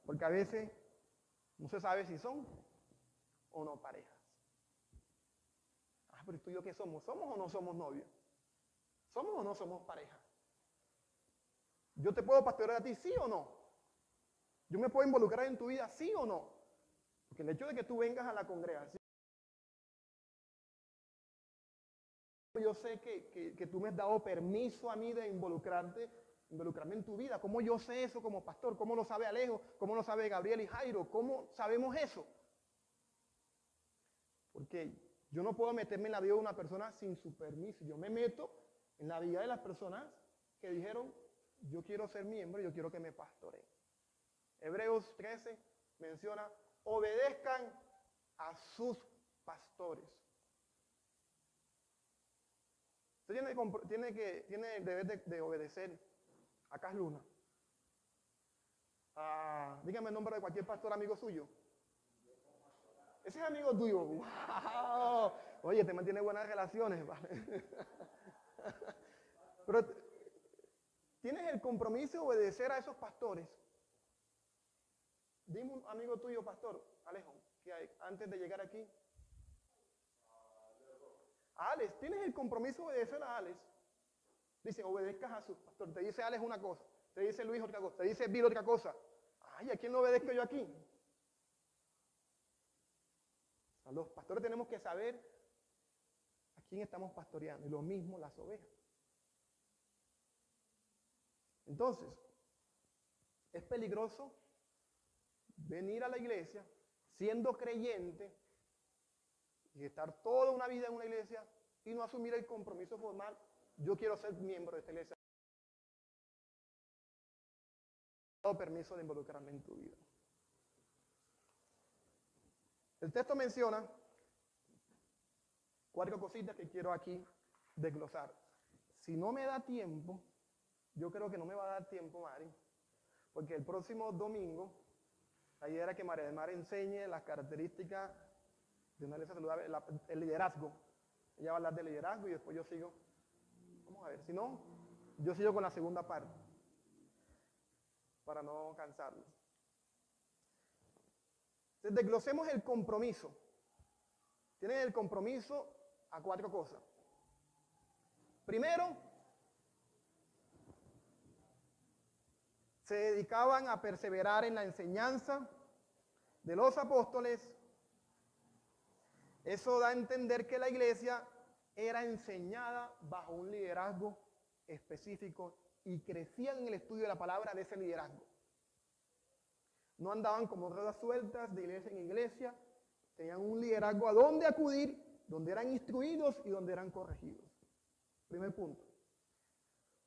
Porque a veces no se sabe si son o no parejas. Ah, pero ¿tú y yo qué somos? ¿Somos o no somos novios? ¿Somos o no somos pareja? ¿Yo te puedo pastorear a ti, sí o no? ¿Yo me puedo involucrar en tu vida, sí o no? Porque el hecho de que tú vengas a la congregación, yo sé que tú me has dado permiso a mí de involucrarme en tu vida. ¿Cómo yo sé eso como pastor? ¿Cómo lo sabe Alejo? ¿Cómo lo sabe Gabriel y Jairo? ¿Cómo sabemos eso? Porque yo no puedo meterme en la vida de una persona sin su permiso. Yo me meto en la vida de las personas que dijeron, yo quiero ser miembro, yo quiero que me pastoreen. Hebreos 13 menciona, obedezcan a sus pastores. Usted tiene el deber de obedecer a Cas Luna. Dígame el nombre de cualquier pastor amigo suyo. Ese es amigo tuyo. ¡Wow! Oye, te mantiene buenas relaciones. ¿Vale? Pero tienes el compromiso de obedecer a esos pastores. Dime un amigo tuyo, pastor, Alejo, que hay, antes de llegar aquí. Alex, tienes el compromiso de obedecer a Alex. Dice, obedezcas a su pastor. Te dice Alex una cosa, te dice Luis otra cosa, te dice Bill otra cosa. Ay, ¿a quién no obedezco yo aquí? A los pastores tenemos que saber a quién estamos pastoreando. Y lo mismo las ovejas. Entonces, es peligroso venir a la iglesia siendo creyente y estar toda una vida en una iglesia y no asumir el compromiso formal. Yo quiero ser miembro de esta iglesia. No he dado permiso de involucrarme en tu vida. El texto menciona 4 cositas que quiero aquí desglosar. Si no me da tiempo, yo creo que no me va a dar tiempo, Mari, porque el próximo domingo, la idea era que María del Mar enseñe las características de una iglesia saludable, el liderazgo. Ella va a hablar de liderazgo y después yo sigo. Vamos a ver, si no, yo sigo con la segunda parte, para no cansarlos. Entonces, desglosemos el compromiso. Tienen el compromiso a 4 cosas. Primero, se dedicaban a perseverar en la enseñanza de los apóstoles. Eso da a entender que la iglesia era enseñada bajo un liderazgo específico y crecían en el estudio de la palabra de ese liderazgo. No andaban como ruedas sueltas de iglesia en iglesia, tenían un liderazgo a dónde acudir, donde eran instruidos y donde eran corregidos. Primer punto.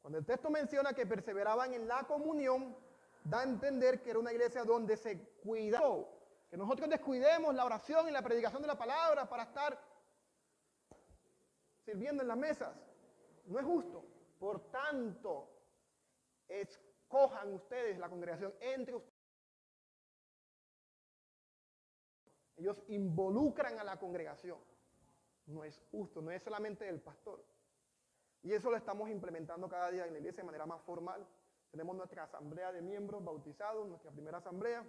Cuando el texto menciona que perseveraban en la comunión, da a entender que era una iglesia donde se cuidó. Que nosotros descuidemos la oración y la predicación de la palabra para estar sirviendo en las mesas. No es justo. Por tanto, escojan ustedes la congregación entre ustedes. Ellos involucran a la congregación. No es justo, no es solamente el pastor. Y eso lo estamos implementando cada día en la iglesia de manera más formal. Tenemos nuestra asamblea de miembros bautizados, nuestra primera asamblea,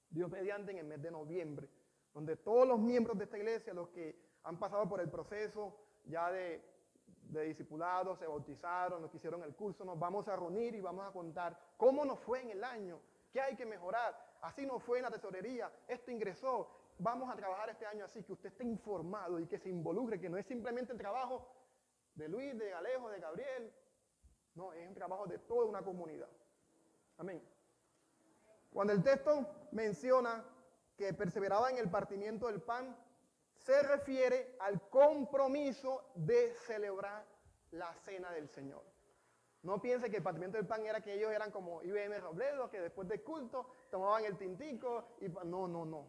Dios mediante, en el mes de noviembre, donde todos los miembros de esta iglesia, los que han pasado por el proceso ya de discipulado, se bautizaron, los que hicieron el curso, nos vamos a reunir y vamos a contar cómo nos fue en el año, qué hay que mejorar. Así nos fue en la tesorería, esto ingresó, vamos a trabajar este año así, que usted esté informado y que se involucre, que no es simplemente el trabajo de Luis, de Alejo, de Gabriel. No, es un trabajo de toda una comunidad. Amén. Cuando el texto menciona que perseveraba en el partimiento del pan, se refiere al compromiso de celebrar la cena del Señor. No piense que el partimiento del pan era que ellos eran como IBM Robledo, que después del culto tomaban el tintico y no, no, no.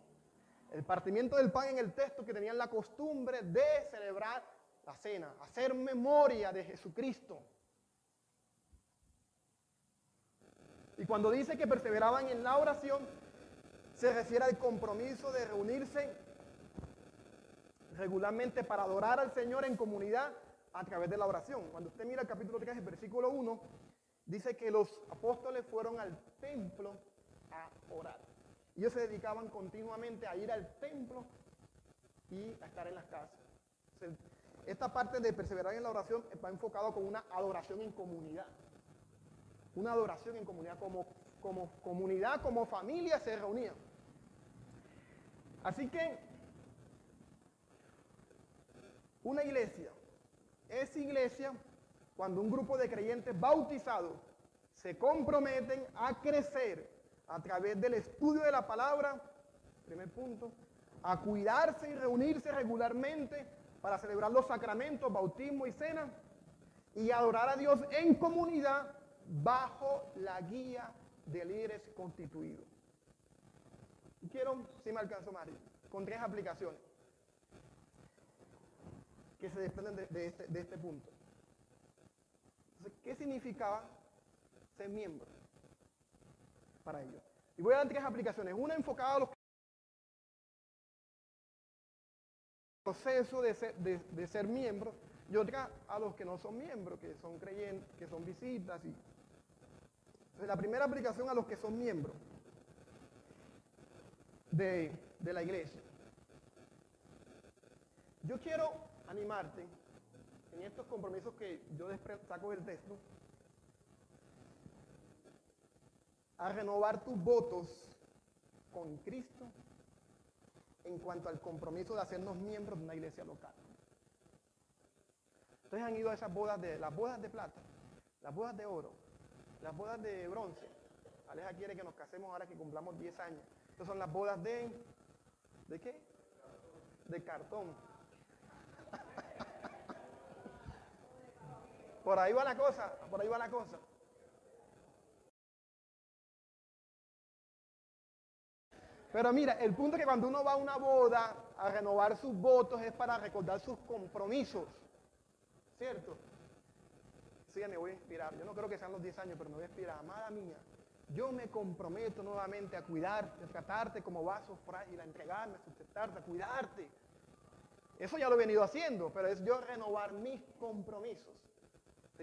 El partimiento del pan en el texto que tenían la costumbre de celebrar la cena, hacer memoria de Jesucristo. Y cuando dice que perseveraban en la oración, se refiere al compromiso de reunirse regularmente para adorar al Señor en comunidad a través de la oración. Cuando usted mira el capítulo 3, el versículo 1, dice que los apóstoles fueron al templo a orar. Ellos se dedicaban continuamente a ir al templo y a estar en las casas. Esta parte de perseverar en la oración va enfocado con una adoración en comunidad. Una adoración en comunidad, como comunidad, como familia se reunían. Así que una iglesia es iglesia cuando un grupo de creyentes bautizados se comprometen a crecer a través del estudio de la palabra, primer punto, a cuidarse y reunirse regularmente para celebrar los sacramentos, bautismo y cena, y adorar a Dios en comunidad bajo la guía de líderes constituidos. Y quiero, si me alcanzo, Mario, con 3 aplicaciones que se desprenden de este punto. Entonces, ¿qué significaba ser miembro para ellos? Y voy a dar 3 aplicaciones. Una enfocada a los proceso de ser miembro, y otra a los que no son miembros, que son creyentes, que son visitas. Entonces, la primera aplicación a los que son miembros de la iglesia. Yo quiero animarte en estos compromisos que yo saco del texto a renovar tus votos con Cristo en cuanto al compromiso de hacernos miembros de una iglesia local. Ustedes han ido a esas bodas las bodas de plata, las bodas de oro, las bodas de bronce. Aleja quiere que nos casemos ahora que cumplamos 10 años. Estas son las bodas ¿de qué? De cartón. Por ahí va la cosa, por ahí va la cosa. Pero mira, el punto es que cuando uno va a una boda a renovar sus votos es para recordar sus compromisos, ¿cierto? Sí, me voy a inspirar. Yo no creo que sean los 10 años, pero me voy a inspirar. Amada mía, yo me comprometo nuevamente a cuidarte, a tratarte como vaso frágil, a entregarme, a sustentarte, a cuidarte. Eso ya lo he venido haciendo, pero es yo renovar mis compromisos.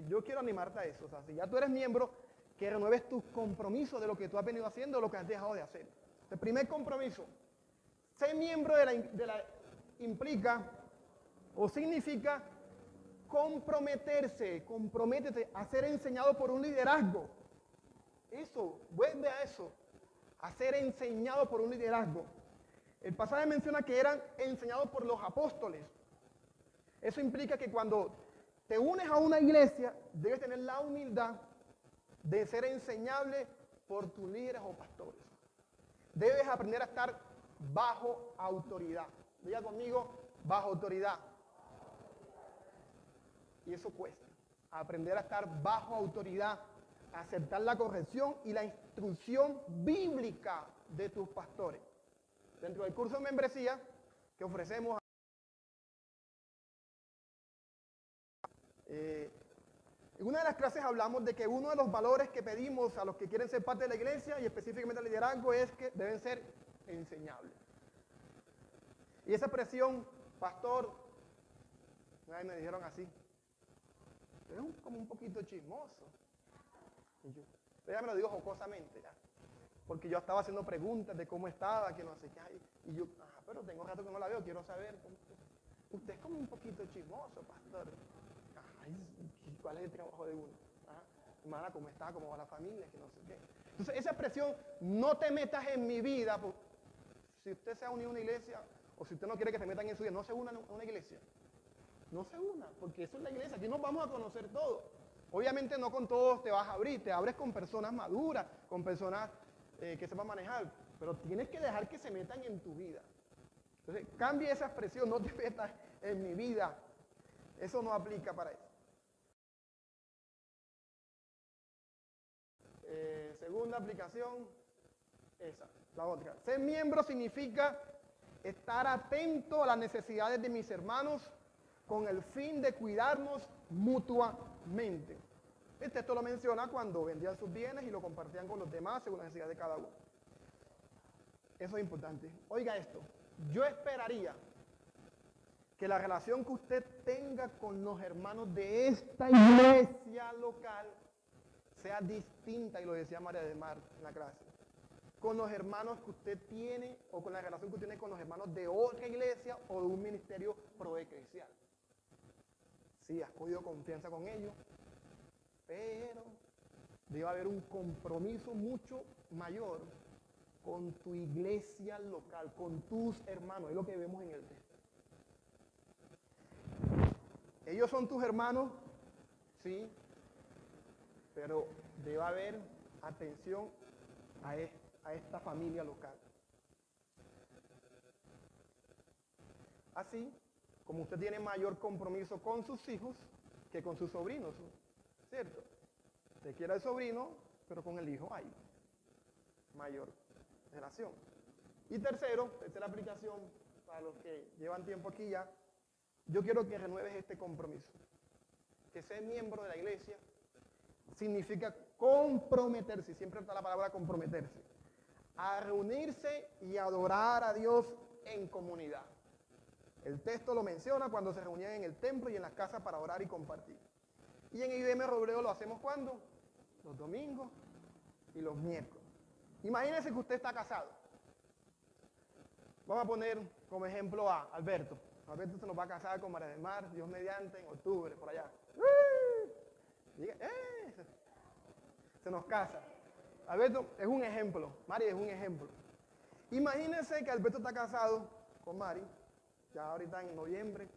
Yo quiero animarte a eso. O sea, si ya tú eres miembro, que renueves tus compromisos de lo que tú has venido haciendo o lo que has dejado de hacer. El primer compromiso, ser miembro implica o significa comprométete a ser enseñado por un liderazgo. Eso, vuelve a eso, a ser enseñado por un liderazgo. El pasaje menciona que eran enseñados por los apóstoles. Eso implica que cuando te unes a una iglesia, debes tener la humildad de ser enseñable por tus líderes o pastores. Debes aprender a estar bajo autoridad. Diga conmigo, bajo autoridad. Y eso cuesta. Aprender a estar bajo autoridad, aceptar la corrección y la instrucción bíblica de tus pastores. Dentro del curso de membresía que ofrecemos, en una de las clases hablamos de que uno de los valores que pedimos a los que quieren ser parte de la iglesia y específicamente al liderazgo es que deben ser enseñables. Y esa expresión, pastor, una vez me dijeron así, pero es como un poquito chismoso. Ella me lo dijo jocosamente, ¿ya? Porque yo estaba haciendo preguntas de cómo estaba, que no sé qué hay. Y yo, pero tengo rato que no la veo, quiero saber. Usted es como un poquito chismoso, pastor. ¿Cuál es el trabajo de uno? Hermana, ¿cómo está? ¿Cómo va la familia? Que no sé qué. Entonces, esa expresión, no te metas en mi vida, pues, si usted se ha unido a una iglesia, o si usted no quiere que se metan en su vida, no se una a una iglesia. No se una, porque eso es la iglesia. Aquí nos vamos a conocer todos. Obviamente no con todos te vas a abrir, te abres con personas maduras, con personas que sepan manejar, pero tienes que dejar que se metan en tu vida. Entonces, cambia esa expresión, no te metas en mi vida. Eso no aplica para eso. Segunda aplicación, esa, la otra. Ser miembro significa estar atento a las necesidades de mis hermanos con el fin de cuidarnos mutuamente. El texto lo menciona cuando vendían sus bienes y lo compartían con los demás según la necesidad de cada uno. Eso es importante. Oiga esto, yo esperaría que la relación que usted tenga con los hermanos de esta iglesia local sea distinta, y lo decía María del Mar en la clase, con los hermanos que usted tiene o con la relación que usted tiene con los hermanos de otra iglesia o de un ministerio proeclesial. Sí, has cogido confianza con ellos, pero debe haber un compromiso mucho mayor con tu iglesia local, con tus hermanos. Es lo que vemos en el texto. Ellos son tus hermanos, sí, pero debe haber atención a esta familia local. Así como usted tiene mayor compromiso con sus hijos que con sus sobrinos, ¿cierto? Usted quiere al sobrino, pero con el hijo hay mayor relación. Y tercera aplicación, para los que llevan tiempo aquí ya, yo quiero que renueves este compromiso. Que ser miembro de la iglesia significa comprometerse, siempre está la palabra comprometerse, a reunirse y adorar a Dios en comunidad. El texto lo menciona cuando se reunían en el templo y en las casas para orar y compartir. Y en IBM Robledo lo hacemos ¿cuándo? Los domingos y los miércoles. Imagínense que usted está casado. Vamos a poner como ejemplo a Alberto. Alberto se nos va a casar con María del Mar, Dios mediante, en octubre, por allá. Se nos casa. Alberto es un ejemplo, Mari es un ejemplo. Imagínense que Alberto está casado con Mari, ya ahorita en noviembre,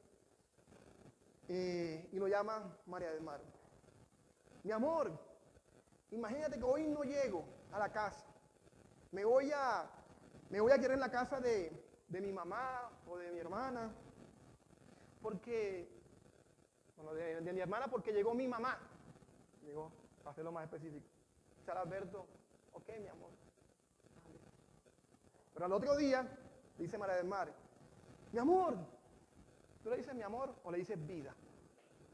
y lo llama María del Mar. Mi amor, imagínate que hoy no llego a la casa. Me voy a quedar en la casa de mi mamá o de mi hermana, porque, bueno, de mi hermana porque llegó mi mamá. Llegó, para hacerlo más específico. Sara Alberto, ok, mi amor. Pero al otro día, dice María del Mar, mi amor, ¿tú le dices mi amor o le dices vida?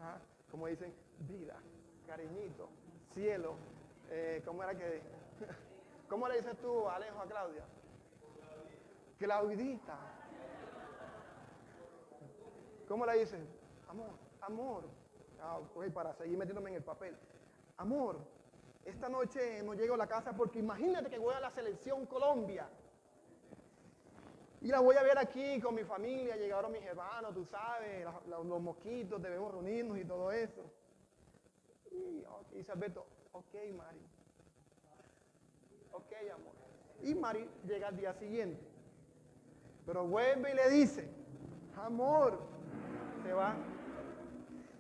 ¿Ah? Como dicen, vida, cariñito, cielo, ¿cómo era que? ¿Cómo le dices tú, Alejo, a Claudia? Claudita. ¿Cómo le dices? Amor, amor. Okay, para seguir metiéndome en el papel. Amor, esta noche no llego a la casa porque imagínate que voy a la selección Colombia. Y la voy a ver aquí con mi familia, llegaron mis hermanos, tú sabes, los mosquitos, debemos reunirnos y todo eso. Y dice Alberto, ok, Mari. Ok, amor. Y Mari llega al día siguiente. Pero vuelve y le dice, amor, se va.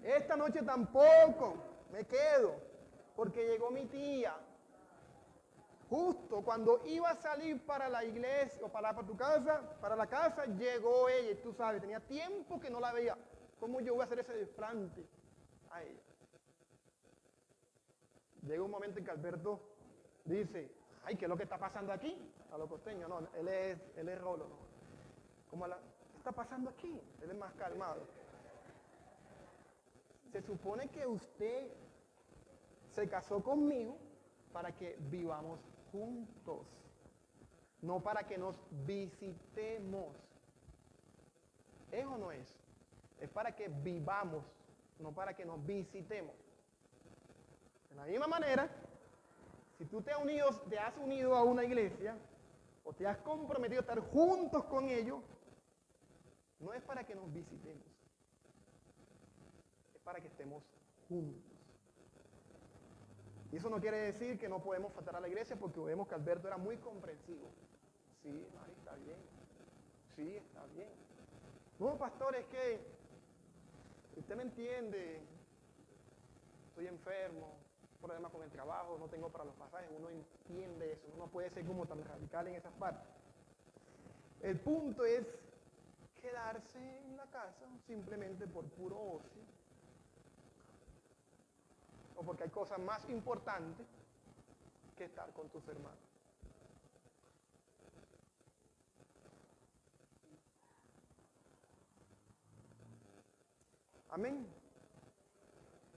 Esta noche tampoco me quedo, porque llegó mi tía. Justo cuando iba a salir para la iglesia o para tu casa, para la casa, llegó ella. Y tú sabes, tenía tiempo que no la veía. ¿Cómo yo voy a hacer ese desplante a ella? Llega un momento en que Alberto dice, ay, ¿qué es lo que está pasando aquí? A los costeños, no, él es Rolo, no. ¿Qué está pasando aquí? Él es más calmado. Se supone que usted se casó conmigo para que vivamos juntos, no para que nos visitemos. ¿Es o no es? Es para que vivamos, no para que nos visitemos. De la misma manera, si tú te has unido a una iglesia o te has comprometido a estar juntos con ellos, no es para que nos visitemos, es para que estemos juntos. Y eso no quiere decir que no podemos faltar a la iglesia, porque vemos que Alberto era muy comprensivo. Sí, Mari, está bien. Sí, está bien. No, pastor, es que usted me entiende. Estoy enfermo, problemas con el trabajo, no tengo para los pasajes. Uno entiende eso, uno no puede ser como tan radical en esas partes. El punto es quedarse en la casa simplemente por puro ocio, o porque hay cosas más importantes que estar con tus hermanos. Amén.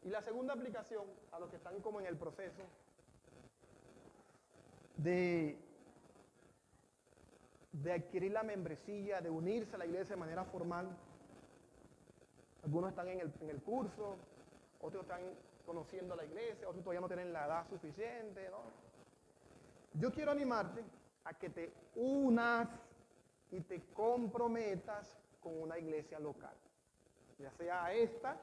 Y la segunda aplicación a los que están como en el proceso de adquirir la membresía, de unirse a la iglesia de manera formal. Algunos están en el curso, otros están conociendo la iglesia, otros todavía no tienen la edad suficiente, ¿no? Yo quiero animarte a que te unas y te comprometas con una iglesia local, ya sea a esta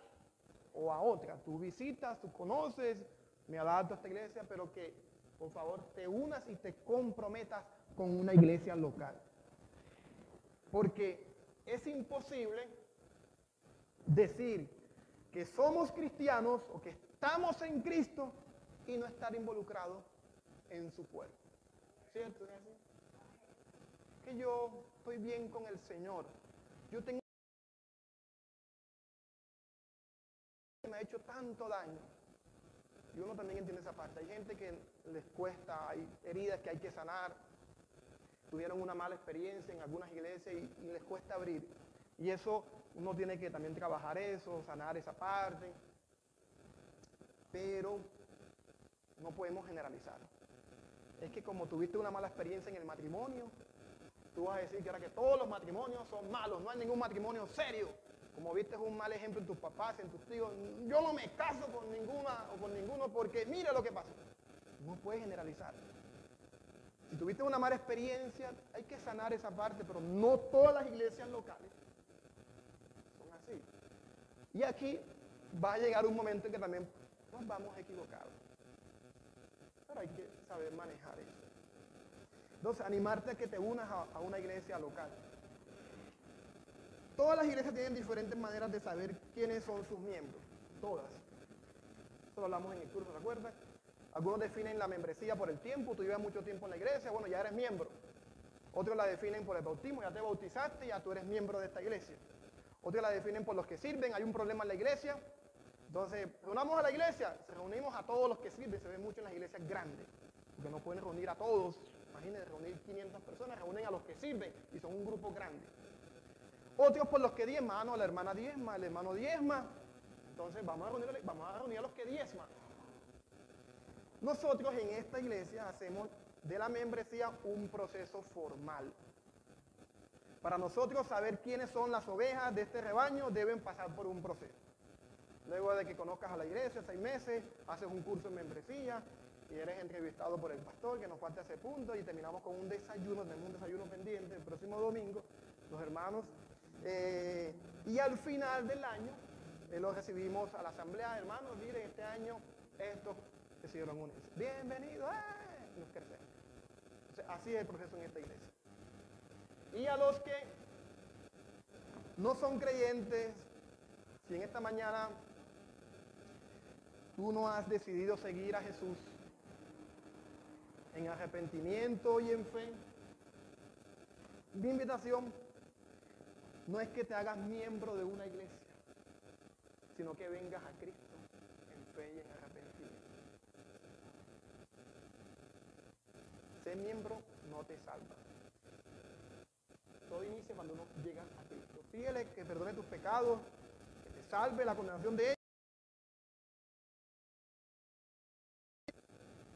o a otra. Tú visitas, tú conoces, me adapto a esta iglesia, pero que por favor te unas y te comprometas con una iglesia local. Porque es imposible decir que somos cristianos o que estamos en Cristo y no estar involucrados en su cuerpo. ¿Cierto? ¿Es así? Que yo estoy bien con el Señor. Yo tengo que me ha hecho tanto daño. Y uno también entiende esa parte. Hay gente que les cuesta, hay heridas que hay que sanar. Tuvieron una mala experiencia en algunas iglesias y les cuesta abrir. Y eso uno tiene que también trabajar eso, sanar esa parte. Pero no podemos generalizar. Es que como tuviste una mala experiencia en el matrimonio, tú vas a decir que ahora que todos los matrimonios son malos, no hay ningún matrimonio serio. Como viste un mal ejemplo en tus papás, en tus tíos, yo no me caso con ninguna o con ninguno porque mira lo que pasó. No puedes generalizar. Si tuviste una mala experiencia, hay que sanar esa parte, pero no todas las iglesias locales son así. Y aquí va a llegar un momento en que también nos vamos a equivocar. Pero hay que saber manejar eso. Entonces, animarte a que te unas a una iglesia local. Todas las iglesias tienen diferentes maneras de saber quiénes son sus miembros. Todas. Eso lo hablamos en el curso, ¿se acuerdan? Algunos definen la membresía por el tiempo. Tú llevas mucho tiempo en la iglesia, bueno, ya eres miembro. Otros la definen por el bautismo, ya te bautizaste, ya tú eres miembro de esta iglesia. Otros la definen por los que sirven, hay un problema en la iglesia. Entonces, reunamos a la iglesia, reunimos a todos los que sirven, se ve mucho en las iglesias grandes, porque no pueden reunir a todos. Imagínense, reunir 500 personas, reúnen a los que sirven y son un grupo grande. Otros por los que diezman, no, la hermana diezma, el hermano diezma. Entonces vamos a reunir a los que diezman. Nosotros en esta iglesia hacemos de la membresía un proceso formal. Para nosotros saber quiénes son las ovejas de este rebaño deben pasar por un proceso. Luego de que conozcas a la iglesia, 6 meses, haces un curso en membresía y eres entrevistado por el pastor, que nos falta ese punto, y terminamos con un desayuno, tenemos un desayuno pendiente el próximo domingo, los hermanos. Y al final del año los recibimos a la asamblea, hermanos, miren, este año estos decidieron unirse. Bienvenidos, nos crecemos. Entonces, así es el proceso en esta iglesia. Y a los que no son creyentes, si en esta mañana tú no has decidido seguir a Jesús en arrepentimiento y en fe, mi invitación no es que te hagas miembro de una iglesia, sino que vengas a Cristo en fe y en arrepentimiento. Ser miembro no te salva. Todo inicia cuando uno llega a Cristo. Pídele que perdone tus pecados, que te salve la condenación de ellos,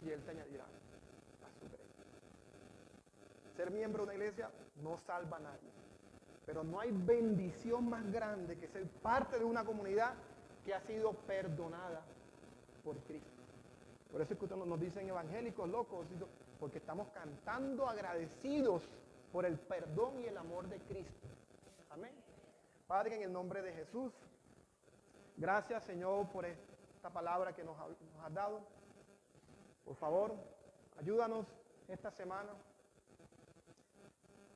y Él te añadirá a su gracia. Ser miembro de una iglesia no salva a nadie. Pero no hay bendición más grande que ser parte de una comunidad que ha sido perdonada por Cristo. Por eso es que nos dicen evangélicos locos, porque estamos cantando agradecidos por el perdón y el amor de Cristo. Amén. Padre, en el nombre de Jesús, gracias, Señor, por esta palabra que nos has dado. Por favor, ayúdanos esta semana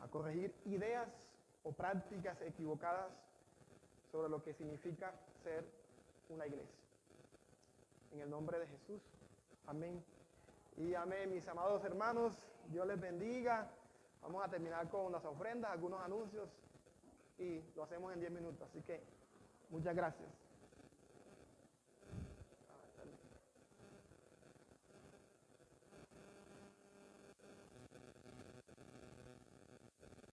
a corregir ideas o prácticas equivocadas sobre lo que significa ser una iglesia. En el nombre de Jesús. Amén. Y amén, mis amados hermanos. Dios les bendiga. Vamos a terminar con las ofrendas, algunos anuncios y lo hacemos en 10 minutos. Así que muchas gracias.